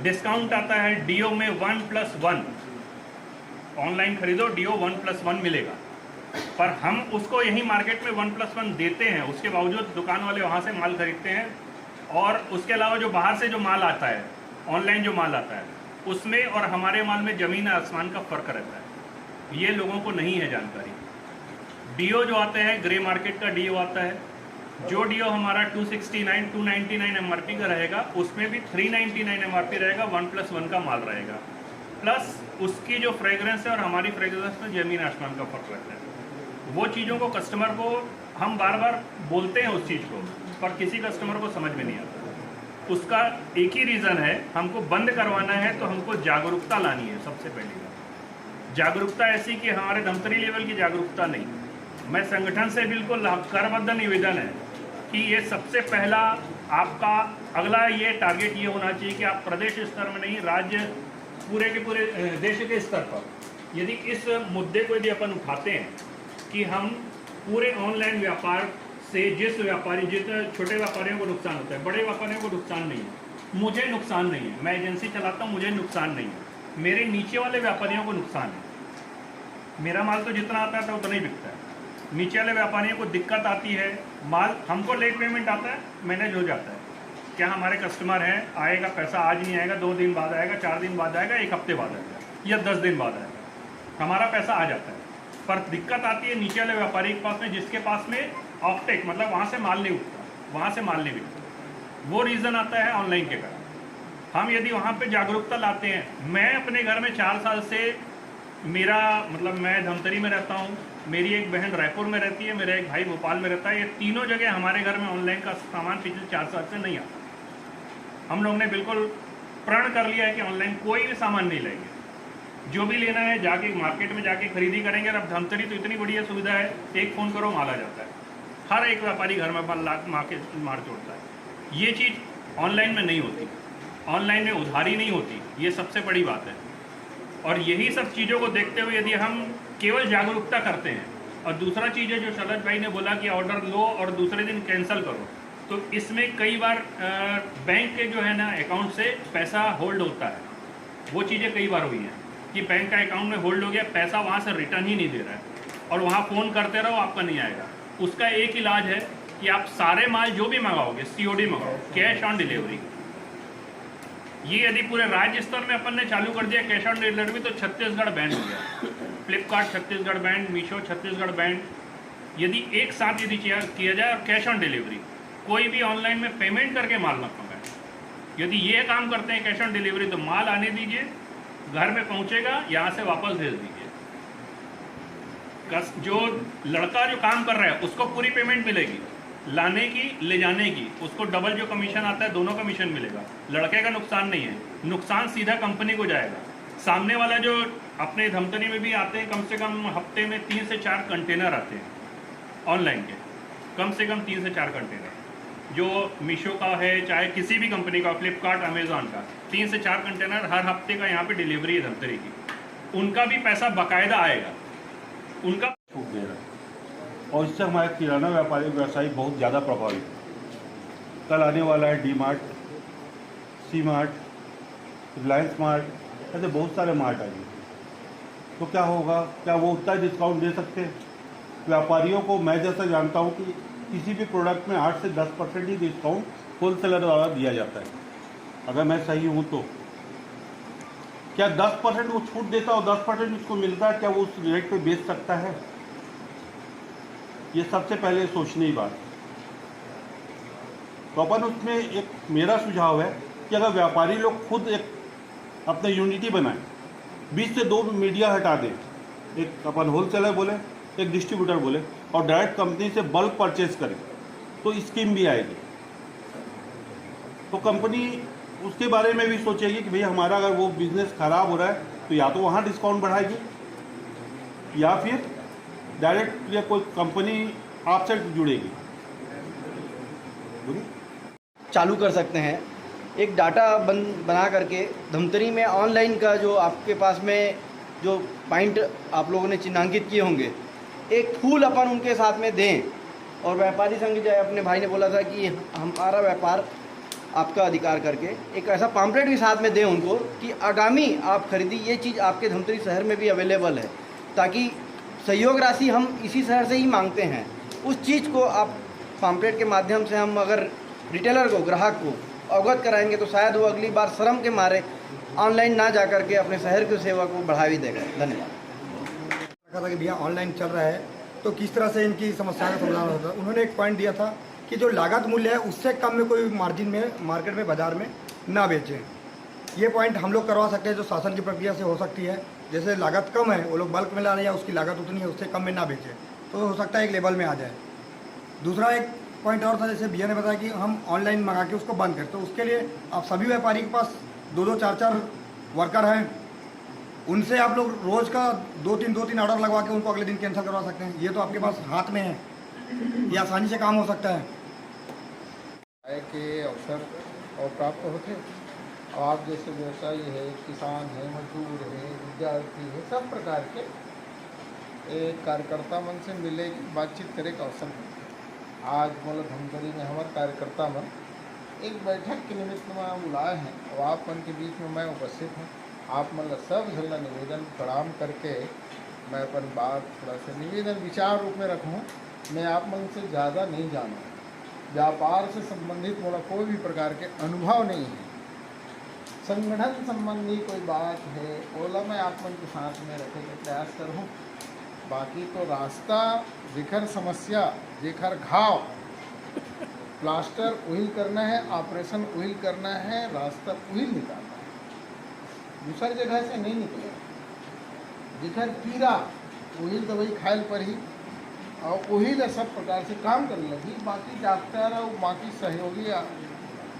डिस्काउंट आता है DO में 1+1, ऑनलाइन खरीदो DO 1+1 मिलेगा, पर हम उसको यही मार्केट में 1+1 देते हैं। उसके बावजूद दुकान वाले वहाँ से माल खरीदते हैं और उसके अलावा जो बाहर से जो माल आता है ऑनलाइन जो माल आता है उसमें और हमारे माल में ज़मीन आसमान का फ़र्क रहता है। ये लोगों को नहीं है जानकारी। डीओ जो आता है, ग्रे मार्केट का डीओ आता है, जो डीओ हमारा 269 299 एमआरपी का रहेगा, उसमें भी 399 एमआरपी रहेगा, 1+1 का माल रहेगा, प्लस उसकी जो फ्रेगरेंस है और हमारी फ्रेगरेंस में ज़मीन आसमान का फ़र्क रहता है। वो चीज़ों को कस्टमर को हम बार बार बोलते हैं उस चीज़ को, पर किसी कस्टमर को समझ में नहीं आता। उसका एक ही रीज़न है, हमको बंद करवाना है तो हमको जागरूकता लानी है। सबसे पहली बात जागरूकता ऐसी कि हमारे धमतरी लेवल की जागरूकता नहीं। मैं संगठन से बिल्कुल करबद्ध निवेदन है कि ये सबसे पहला आपका अगला ये टारगेट ये होना चाहिए कि आप प्रदेश स्तर में नहीं, राज्य पूरे के पूरे देश के स्तर पर यदि इस मुद्दे को यदि अपन उठाते हैं कि हम पूरे ऑनलाइन व्यापार से जिस छोटे व्यापारियों को नुकसान होता है, बड़े व्यापारियों को नुकसान नहीं है, मुझे नुकसान नहीं है, मैं एजेंसी चलाता हूँ, मुझे नुकसान नहीं है, मेरे नीचे वाले व्यापारियों को नुकसान है। मेरा माल तो जितना आता है उतना ही बिकता है, नीचे वाले व्यापारियों को दिक्कत आती है, माल हमको लेट पेमेंट आता है, मैनेज हो जाता है। क्या हमारे कस्टमर हैं, आएगा पैसा आज नहीं आएगा, 2 दिन बाद आएगा, 4 दिन बाद आएगा, 1 हफ्ते बाद आएगा या 10 दिन बाद आएगा, हमारा पैसा आ जाता है। पर दिक्कत आती है नीचे वाले व्यापारी के पास में, जिसके पास में ऑफटेक मतलब वहाँ से माल नहीं उठता, वहाँ से माल नहीं बिकता। वो रीज़न आता है ऑनलाइन के कारण। हम यदि वहाँ पे जागरूकता लाते हैं, मैं अपने घर में 4 साल से मेरा मतलब मैं धमतरी में रहता हूँ, मेरी एक बहन रायपुर में रहती है, मेरा एक भाई भोपाल में रहता है, ये तीनों जगह हमारे घर में ऑनलाइन का सामान पिछले 4 साल से नहीं आता। हम लोग ने बिल्कुल प्रण कर लिया है कि ऑनलाइन कोई भी सामान नहीं लेंगे, जो भी लेना है जाके मार्केट में जाके खरीदी करेंगे। और अब धमतरी तो इतनी बढ़िया सुविधा है, एक फ़ोन करो माल आ जाता है, हर एक व्यापारी घर में मार छोड़ता है। ये चीज़ ऑनलाइन में नहीं होती, ऑनलाइन में उधारी नहीं होती, ये सबसे बड़ी बात है। और यही सब चीज़ों को देखते हुए यदि हम केवल जागरूकता करते हैं, और दूसरा चीज़ है जो शरद भाई ने बोला कि ऑर्डर लो और दूसरे दिन कैंसिल करो, तो इसमें कई बार बैंक के जो है ना अकाउंट से पैसा होल्ड होता है। वो चीज़ें कई बार हुई हैं कि बैंक का अकाउंट में होल्ड हो गया, पैसा वहाँ से रिटर्न ही नहीं दे रहा है, और वहाँ फ़ोन करते रहो आपका नहीं आएगा। उसका एक इलाज है कि आप सारे माल जो भी मंगाओगे COD मंगाओ, कैश ऑन डिलीवरी। ये यदि पूरे राज्य स्तर में अपन ने चालू कर दिया कैश ऑन डिलीवरी, तो छत्तीसगढ़ बैन हो गया। Flipkart Chhattisgarh band, Meesho Chhattisgarh band. यदि एक साथ यदि किया जाए और कैश ऑन डिलीवरी, कोई भी ऑनलाइन में पेमेंट करके माल मत मंगाए। यदि ये काम करते हैं कैश ऑन डिलीवरी, तो माल आने दीजिए, घर में पहुंचेगा, यहाँ से वापस भेज दीजिए। जो लड़का जो काम कर रहा है उसको पूरी पेमेंट मिलेगी, लाने की ले जाने की, उसको डबल जो कमीशन आता है दोनों कमीशन मिलेगा। लड़के का नुकसान नहीं है, नुकसान सीधा कंपनी को जाएगा। सामने वाला जो अपने धमतरी में भी आते हैं, कम से कम हफ्ते में 3 से 4 कंटेनर आते हैं ऑनलाइन के, कम से कम 3 से 4 कंटेनर, जो मीशो का है चाहे किसी भी कंपनी का, फ्लिपकार्ट अमेज़ॉन का, 3 से 4 कंटेनर हर हफ्ते का यहाँ पे डिलीवरी है धमतरी की। उनका भी पैसा बाकायदा आएगा, उनका छूट दे रहा है, और इससे हमारे किराना व्यापारी व्यवसायी बहुत ज़्यादा प्रभावित है। कल आने वाला है D-Mart, C-Mart, रिलायंस मार्ट, ऐसे बहुत सारे मार्ट आएंगे, तो क्या होगा? क्या वो उतना डिस्काउंट दे सकते हैं? व्यापारियों को मैं जैसा जानता हूँ कि किसी भी प्रोडक्ट में 8 से 10% ही डिस्काउंट होलसेलर द्वारा दिया जाता है। अगर मैं सही हूँ तो क्या 10% वो छूट देता और 10% उसको मिलता है, क्या वो उस रेट पे बेच सकता है? ये सबसे पहले सोचने की बात। तो अपन उसमें एक मेरा सुझाव है कि अगर व्यापारी लोग खुद एक अपना यूनिटी बनाएं, बीच से 2 मीडिया हटा दें, एक अपन होलसेलर बोले, एक डिस्ट्रीब्यूटर बोले, और डायरेक्ट कंपनी से बल्क परचेज करें, तो स्कीम भी आएगी। तो कंपनी उसके बारे में भी सोचेगी कि भाई हमारा अगर वो बिज़नेस ख़राब हो रहा है तो या तो वहाँ डिस्काउंट बढ़ाएगी या फिर डायरेक्ट या कोई कंपनी आपसे जुड़ेगी। चालू कर सकते हैं एक डाटा बना करके धमतरी में ऑनलाइन का जो आपके पास में जो पॉइंट आप लोगों ने चिन्हांकित किए होंगे, एक फूल अपन उनके साथ में दें। और व्यापारी संघ जो अपने भाई ने बोला था कि हमारा व्यापार आपका अधिकार करके एक ऐसा पम्पलेट भी साथ में दें उनको कि आगामी आप खरीदी ये चीज़ आपके धमतरी शहर में भी अवेलेबल है, ताकि सहयोग राशि हम इसी शहर से ही मांगते हैं। उस चीज़ को आप पम्पलेट के माध्यम से हम अगर रिटेलर को, ग्राहक को अवगत कराएंगे तो शायद वो अगली बार शर्म के मारे ऑनलाइन ना जा करके अपने शहर की सेवा को बढ़ावा देगा। धन्यवाद। रखा था कि भैया ऑनलाइन चल रहा है तो किस तरह से इनकी समस्या का समाधान होता है। उन्होंने एक पॉइंट दिया था कि जो लागत मूल्य है उससे कम में कोई मार्जिन में मार्केट में बाज़ार में ना बेचें। ये पॉइंट हम लोग करवा सकते हैं जो शासन की प्रक्रिया से हो सकती है। जैसे लागत कम है, वो लोग बल्क में ला रहे हैं, उसकी लागत उतनी है, उससे कम में ना बेचें तो हो सकता है एक लेवल में आ जाए। दूसरा एक पॉइंट और था, जैसे भैया ने बताया कि हम ऑनलाइन मंगा के उसको बंद करें, तो उसके लिए आप सभी व्यापारी के पास 2-2, 4-4 वर्कर हैं, उनसे आप लोग रोज़ का 2-3 ऑर्डर लगवा के उनको अगले दिन कैंसिल करवा सकते हैं। ये तो आपके पास हाथ में है, ये आसानी से काम हो सकता है। के अवसर और प्राप्त होते और आप जैसे व्यवसायी है, किसान है, मजदूर है, विद्यार्थी है, सब प्रकार के एक कार्यकर्ता मन से मिले बातचीत करे का अवसर है। आज मतलब धमतरी में हमारे कार्यकर्ता मन एक बैठक के निमित्त में बुलाए हैं और आप मन के बीच में मैं उपस्थित हूँ। आप मतलब सब झल्ला निवेदन प्रणाम करके मैं अपन बात थोड़ा सा निवेदन विचार रूप में रखूँ। मैं आप मन से ज़्यादा नहीं जानूँ, व्यापार से संबंधित मोला कोई भी प्रकार के अनुभव नहीं है, संगठन संबंधी कोई बात है ओला मैं आप मन के साथ में रखे के प्रयास करूँ। बाकी तो रास्ता जेखर समस्या जेखर घाव प्लास्टर उहिल करना है, ऑपरेशन उहिल करना है, रास्ता उहिल निकालना है, दूसर जगह से नहीं निकलेगा। जेखर पीरा उहिल दवाई खायल पर ही और वही सब प्रकार से काम करने लगी। बाकी डॉक्टर और बाकी सहयोगी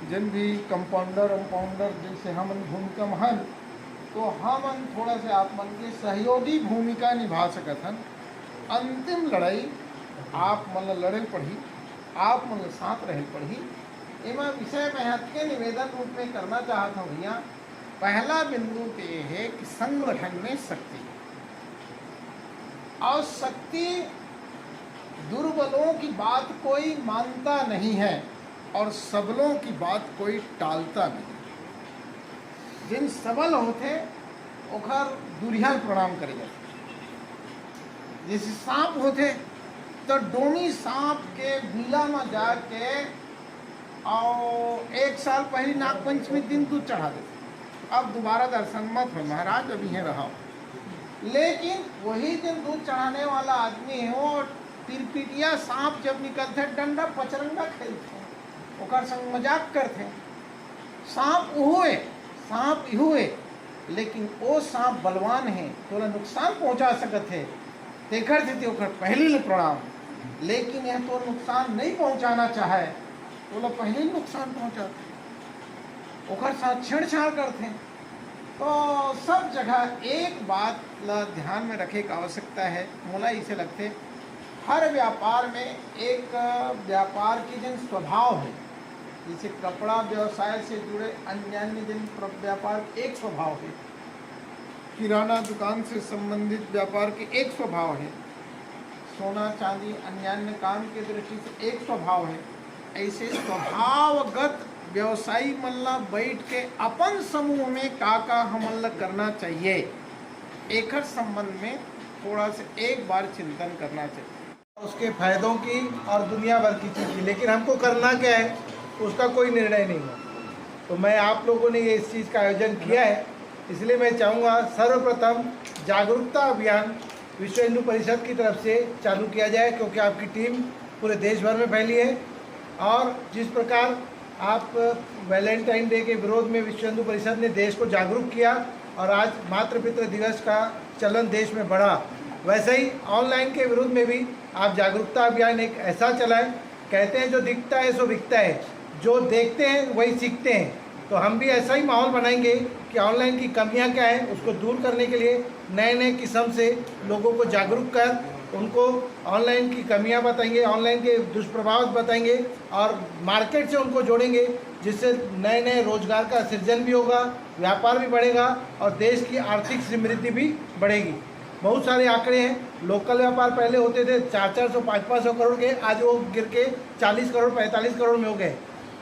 जिन भी कंपाउंडर जैसे हम भूमिका में हन तो हम थोड़ा से आप मन के सहयोगी भूमिका निभा सकत हन। अंतिम लड़ाई आप मन लड़े पड़ी, आप मन साथ रहे पड़ी। एमा विषय में हत के निवेदन रूप में करना चाहता हूँ भैया। पहला बिंदु तो ये है कि संगठन में शक्ति और शक्ति दुर्बलों की बात कोई मानता नहीं है और सबलों की बात कोई टालता नहीं। जिन सबल होते ओखर दुरियाल प्रणाम करे जाते। जैसे सांप होते तो डोमी सांप के बिला में जाके और 1 साल पहले नागपंचमी दिन दूध चढ़ा देते। अब दोबारा दर्शन मत हो महाराज, अभी है रहा। लेकिन वही दिन दूध चढ़ाने वाला आदमी है और तिरपिटिया सांप जब निकलते डंडा पचरंगा खेलते ओकर संग मजाक करते। सांप हुए लेकिन वो सांप बलवान है तोला नुकसान पहुंचा सकत है, तेकर देते ओकर पहले ले प्रणाम। लेकिन यह तो नुकसान नहीं पहुंचाना चाहे तोला पहले ही नुकसान पहुंचाते, ओकर साथ छेड़छाड़ करते। तो सब जगह एक बात ला ध्यान में रखे की आवश्यकता है। मोला इसे लगते हर व्यापार में एक व्यापार की जिन स्वभाव है, जैसे कपड़ा व्यवसाय से जुड़े अन्य जिन व्यापार एक स्वभाव है, किराना दुकान से संबंधित व्यापार के एक स्वभाव है, सोना चांदी अन्य काम की दृष्टि से एक स्वभाव है। ऐसे स्वभावगत व्यवसायी मल्ला बैठ के अपन समूह में का हमला करना चाहिए, एक संबंध में थोड़ा सा एक बार चिंतन करना चाहिए। उसके फायदों की और दुनिया भर की चीज़ की, लेकिन हमको करना क्या है उसका कोई निर्णय नहीं है। तो मैं आप लोगों ने ये इस चीज़ का आयोजन किया है, इसलिए मैं चाहूँगा सर्वप्रथम जागरूकता अभियान विश्व हिंदू परिषद की तरफ से चालू किया जाए, क्योंकि आपकी टीम पूरे देश भर में फैली है। और जिस प्रकार आप वैलेंटाइन डे के विरोध में विश्व हिंदू परिषद ने देश को जागरूक किया और आज मातृ पितृ दिवस का चलन देश में बढ़ा, वैसे ही ऑनलाइन के विरुद्ध में भी आप जागरूकता अभियान एक ऐसा चलाएं। कहते हैं जो दिखता है सो बिकता है, जो देखते हैं वही सीखते हैं। तो हम भी ऐसा ही माहौल बनाएंगे कि ऑनलाइन की कमियां क्या हैं उसको दूर करने के लिए नए नए किस्म से लोगों को जागरूक कर उनको ऑनलाइन की कमियां बताएंगे, ऑनलाइन के दुष्प्रभाव बताएंगे और मार्केट से उनको जोड़ेंगे, जिससे नए नए रोजगार का सृजन भी होगा, व्यापार भी बढ़ेगा और देश की आर्थिक समृद्धि भी बढ़ेगी। बहुत सारे आंकड़े हैं, लोकल व्यापार पहले होते थे 400-400, 500-500 करोड़ के, आज वो गिर के 40 करोड़ 45 करोड़ में हो गए।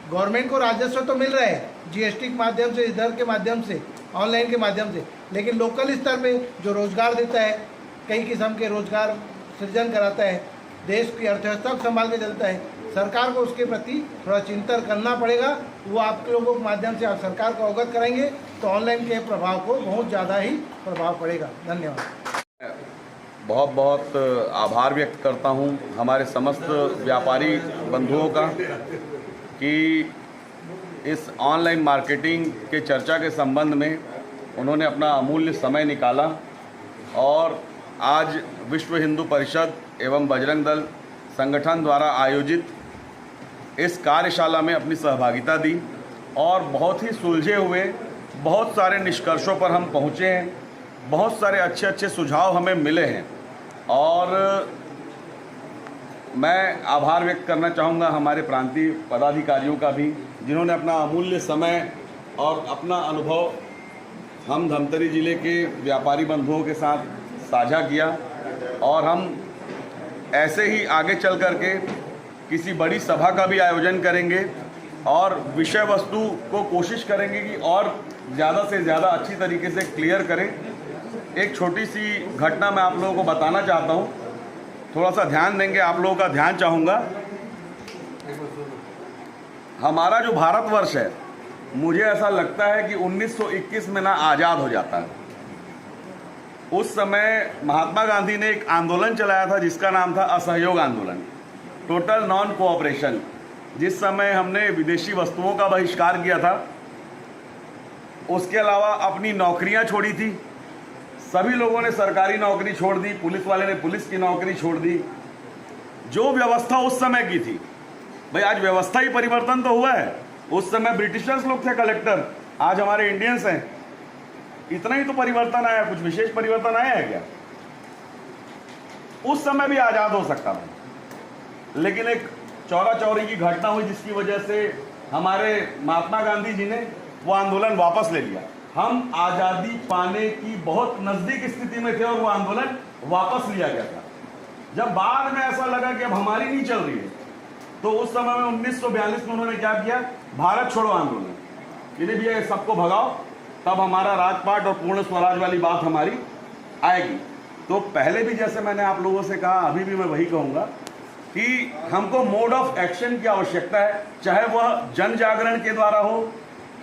गवर्नमेंट को राजस्व तो मिल रहा है जीएसटी के माध्यम से, इधर के माध्यम से, ऑनलाइन के माध्यम से, लेकिन लोकल स्तर पे जो रोजगार देता है, कई किस्म के रोजगार सृजन कराता है, देश की अर्थव्यवस्था को संभाल के चलता है, सरकार को उसके प्रति थोड़ा चिंतन करना पड़ेगा। वो आप लोगों के माध्यम से आप सरकार को अवगत करेंगे तो ऑनलाइन के प्रभाव को बहुत ज़्यादा ही प्रभाव पड़ेगा। धन्यवाद। बहुत बहुत आभार व्यक्त करता हूं हमारे समस्त व्यापारी बंधुओं का कि इस ऑनलाइन मार्केटिंग के चर्चा के संबंध में उन्होंने अपना अमूल्य समय निकाला और आज विश्व हिंदू परिषद एवं बजरंग दल संगठन द्वारा आयोजित इस कार्यशाला में अपनी सहभागिता दी और बहुत ही सुलझे हुए बहुत सारे निष्कर्षों पर हम पहुँचे हैं। बहुत सारे अच्छे अच्छे सुझाव हमें मिले हैं और मैं आभार व्यक्त करना चाहूँगा हमारे प्रांतीय पदाधिकारियों का भी, जिन्होंने अपना अमूल्य समय और अपना अनुभव हम धमतरी ज़िले के व्यापारी बंधुओं के साथ साझा किया और हम ऐसे ही आगे चल कर के किसी बड़ी सभा का भी आयोजन करेंगे और विषय वस्तु को कोशिश करेंगे कि और ज़्यादा से ज़्यादा अच्छी तरीके से क्लियर करें। एक छोटी सी घटना मैं आप लोगों को बताना चाहता हूँ, थोड़ा सा ध्यान देंगे, आप लोगों का ध्यान चाहूँगा। हमारा जो भारतवर्ष है, मुझे ऐसा लगता है कि 1921 में ना आज़ाद हो जाता है। उस समय महात्मा गांधी ने एक आंदोलन चलाया था जिसका नाम था असहयोग आंदोलन, टोटल नॉन कोऑपरेशन। जिस समय हमने विदेशी वस्तुओं का बहिष्कार किया था, उसके अलावा अपनी नौकरियां छोड़ी थी, सभी लोगों ने सरकारी नौकरी छोड़ दी, पुलिस वाले ने पुलिस की नौकरी छोड़ दी। जो व्यवस्था उस समय की थी, भाई आज व्यवस्था ही परिवर्तन तो हुआ है। उस समय ब्रिटिशर्स लोग थे कलेक्टर, आज हमारे इंडियंस हैं। इतना ही तो परिवर्तन आया, कुछ विशेष परिवर्तन आया है क्या? उस समय भी आज़ाद हो सकता था, लेकिन एक चौरा चौरी की घटना हुई जिसकी वजह से हमारे महात्मा गांधी जी ने वो आंदोलन वापस ले लिया। हम आज़ादी पाने की बहुत नज़दीक स्थिति में थे और वो आंदोलन वापस लिया गया था। जब बाद में ऐसा लगा कि अब हमारी नहीं चल रही है, तो उस समय में 1942 में उन्होंने क्या किया, भारत छोड़ो आंदोलन, कि नहीं भैया सबको भगाओ, तब हमारा राजपाट और पूर्ण स्वराज वाली बात हमारी आएगी। तो पहले भी जैसे मैंने आप लोगों से कहा, अभी भी मैं वही कहूँगा कि हमको मोड ऑफ एक्शन की आवश्यकता है, चाहे वह जन जागरण के द्वारा हो,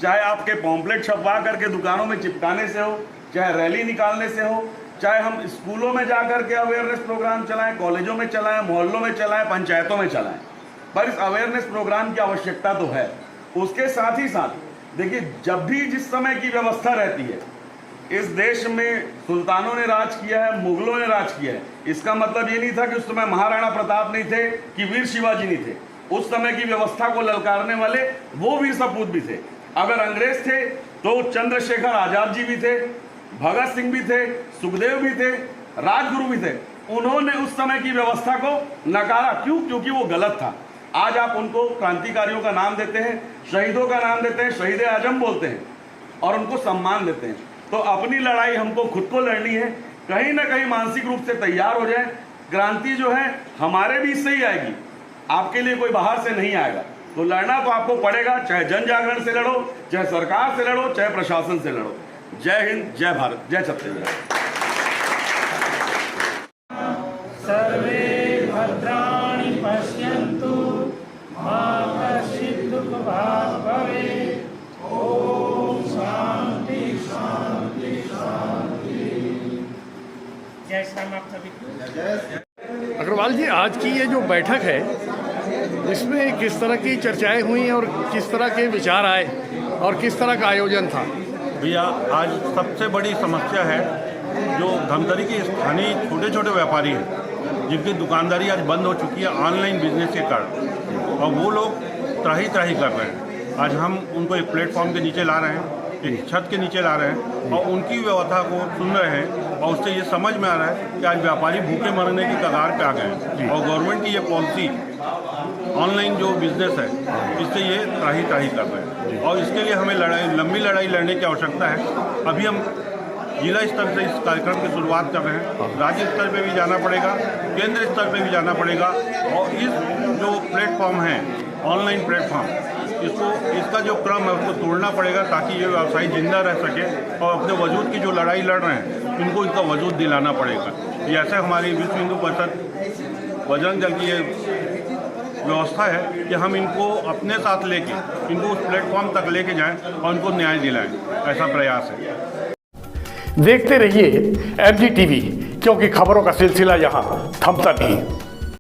चाहे आपके पॉम्पलेट छपवा करके दुकानों में चिपकाने से हो, चाहे रैली निकालने से हो, चाहे हम स्कूलों में जा कर के अवेयरनेस प्रोग्राम चलाएं, कॉलेजों में चलाएं, मोहल्लों में चलाएं, पंचायतों में चलाएं। पर इस अवेयरनेस प्रोग्राम की आवश्यकता तो है। उसके साथ ही साथ देखिए, जब भी जिस समय की व्यवस्था रहती है, इस देश में सुल्तानों ने राज किया है, मुगलों ने राज किया है। इसका मतलब ये नहीं था कि उस समय महाराणा प्रताप नहीं थे कि वीर शिवाजी नहीं थे। उस समय की व्यवस्था को ललकारने वाले वो वीर सपूत भी थे। अगर अंग्रेज थे तो चंद्रशेखर आजाद जी भी थे, भगत सिंह भी थे, सुखदेव भी थे, राजगुरु भी थे। उन्होंने उस समय की व्यवस्था को नकारा। क्यों? क्योंकि वो गलत था। आज आप उनको क्रांतिकारियों का नाम देते हैं, शहीदों का नाम देते हैं, शहीद आजम बोलते हैं और उनको सम्मान देते हैं। तो अपनी लड़ाई हमको खुद को लड़नी है, कहीं ना कहीं मानसिक रूप से तैयार हो जाए। क्रांति जो है हमारे बीच से ही आएगी, आपके लिए कोई बाहर से नहीं आएगा। तो लड़ना तो आपको पड़ेगा, चाहे जन जागरण से लड़ो, चाहे सरकार से लड़ो, चाहे प्रशासन से लड़ो। जय हिंद, जय भारत, जय छत्तीसगढ़। सर्वे भद्राणि पश्यन्तु मा कश्चित् दुःखभाग् भवेत्। ओम शांति शांति शांति। जय श्री राम। आप सभी अग्रवाल जी, आज की ये जो बैठक है, इसमें किस तरह की चर्चाएं हुई और किस तरह के विचार आए और किस तरह का आयोजन था? भैया, आज सबसे बड़ी समस्या है जो धमतरी के स्थानीय छोटे छोटे व्यापारी हैं, जिनकी दुकानदारी आज बंद हो चुकी है ऑनलाइन बिजनेस के कारण, और वो लोग त्राही त्राही कर रहे हैं। आज हम उनको एक प्लेटफॉर्म के नीचे ला रहे हैं, एक छत के नीचे ला रहे हैं और उनकी व्यवस्था को सुन रहे हैं, और उससे ये समझ में आ रहा है कि आज व्यापारी भूखे मरने की कगार पे आ गए हैं। और गवर्नमेंट की ये पॉलिसी ऑनलाइन जो बिजनेस है, इससे ये त्राही त्राही कर रहे हैं और इसके लिए हमें लंबी लड़ाई लड़ने की आवश्यकता है। अभी हम जिला स्तर से इस कार्यक्रम की शुरुआत कर रहे हैं, राज्य स्तर पे भी जाना पड़ेगा, केंद्र स्तर पे भी जाना पड़ेगा, और इस जो प्लेटफॉर्म है ऑनलाइन प्लेटफॉर्म, इसका जो क्रम है उसको तोड़ना पड़ेगा ताकि ये व्यवसाय जिंदा रह सके और अपने वजूद की जो लड़ाई लड़ रहे हैं इनको इसका वजूद दिलाना पड़ेगा। जैसे हमारी विश्व हिंदू परिषद बजरंग दल की ये व्यवस्था है कि हम इनको अपने साथ लेके इनको उस प्लेटफॉर्म तक लेके जाएं और उनको न्याय दिलाएं, ऐसा प्रयास है। देखते रहिए MG TV, क्योंकि खबरों का सिलसिला यहाँ थमता नहीं।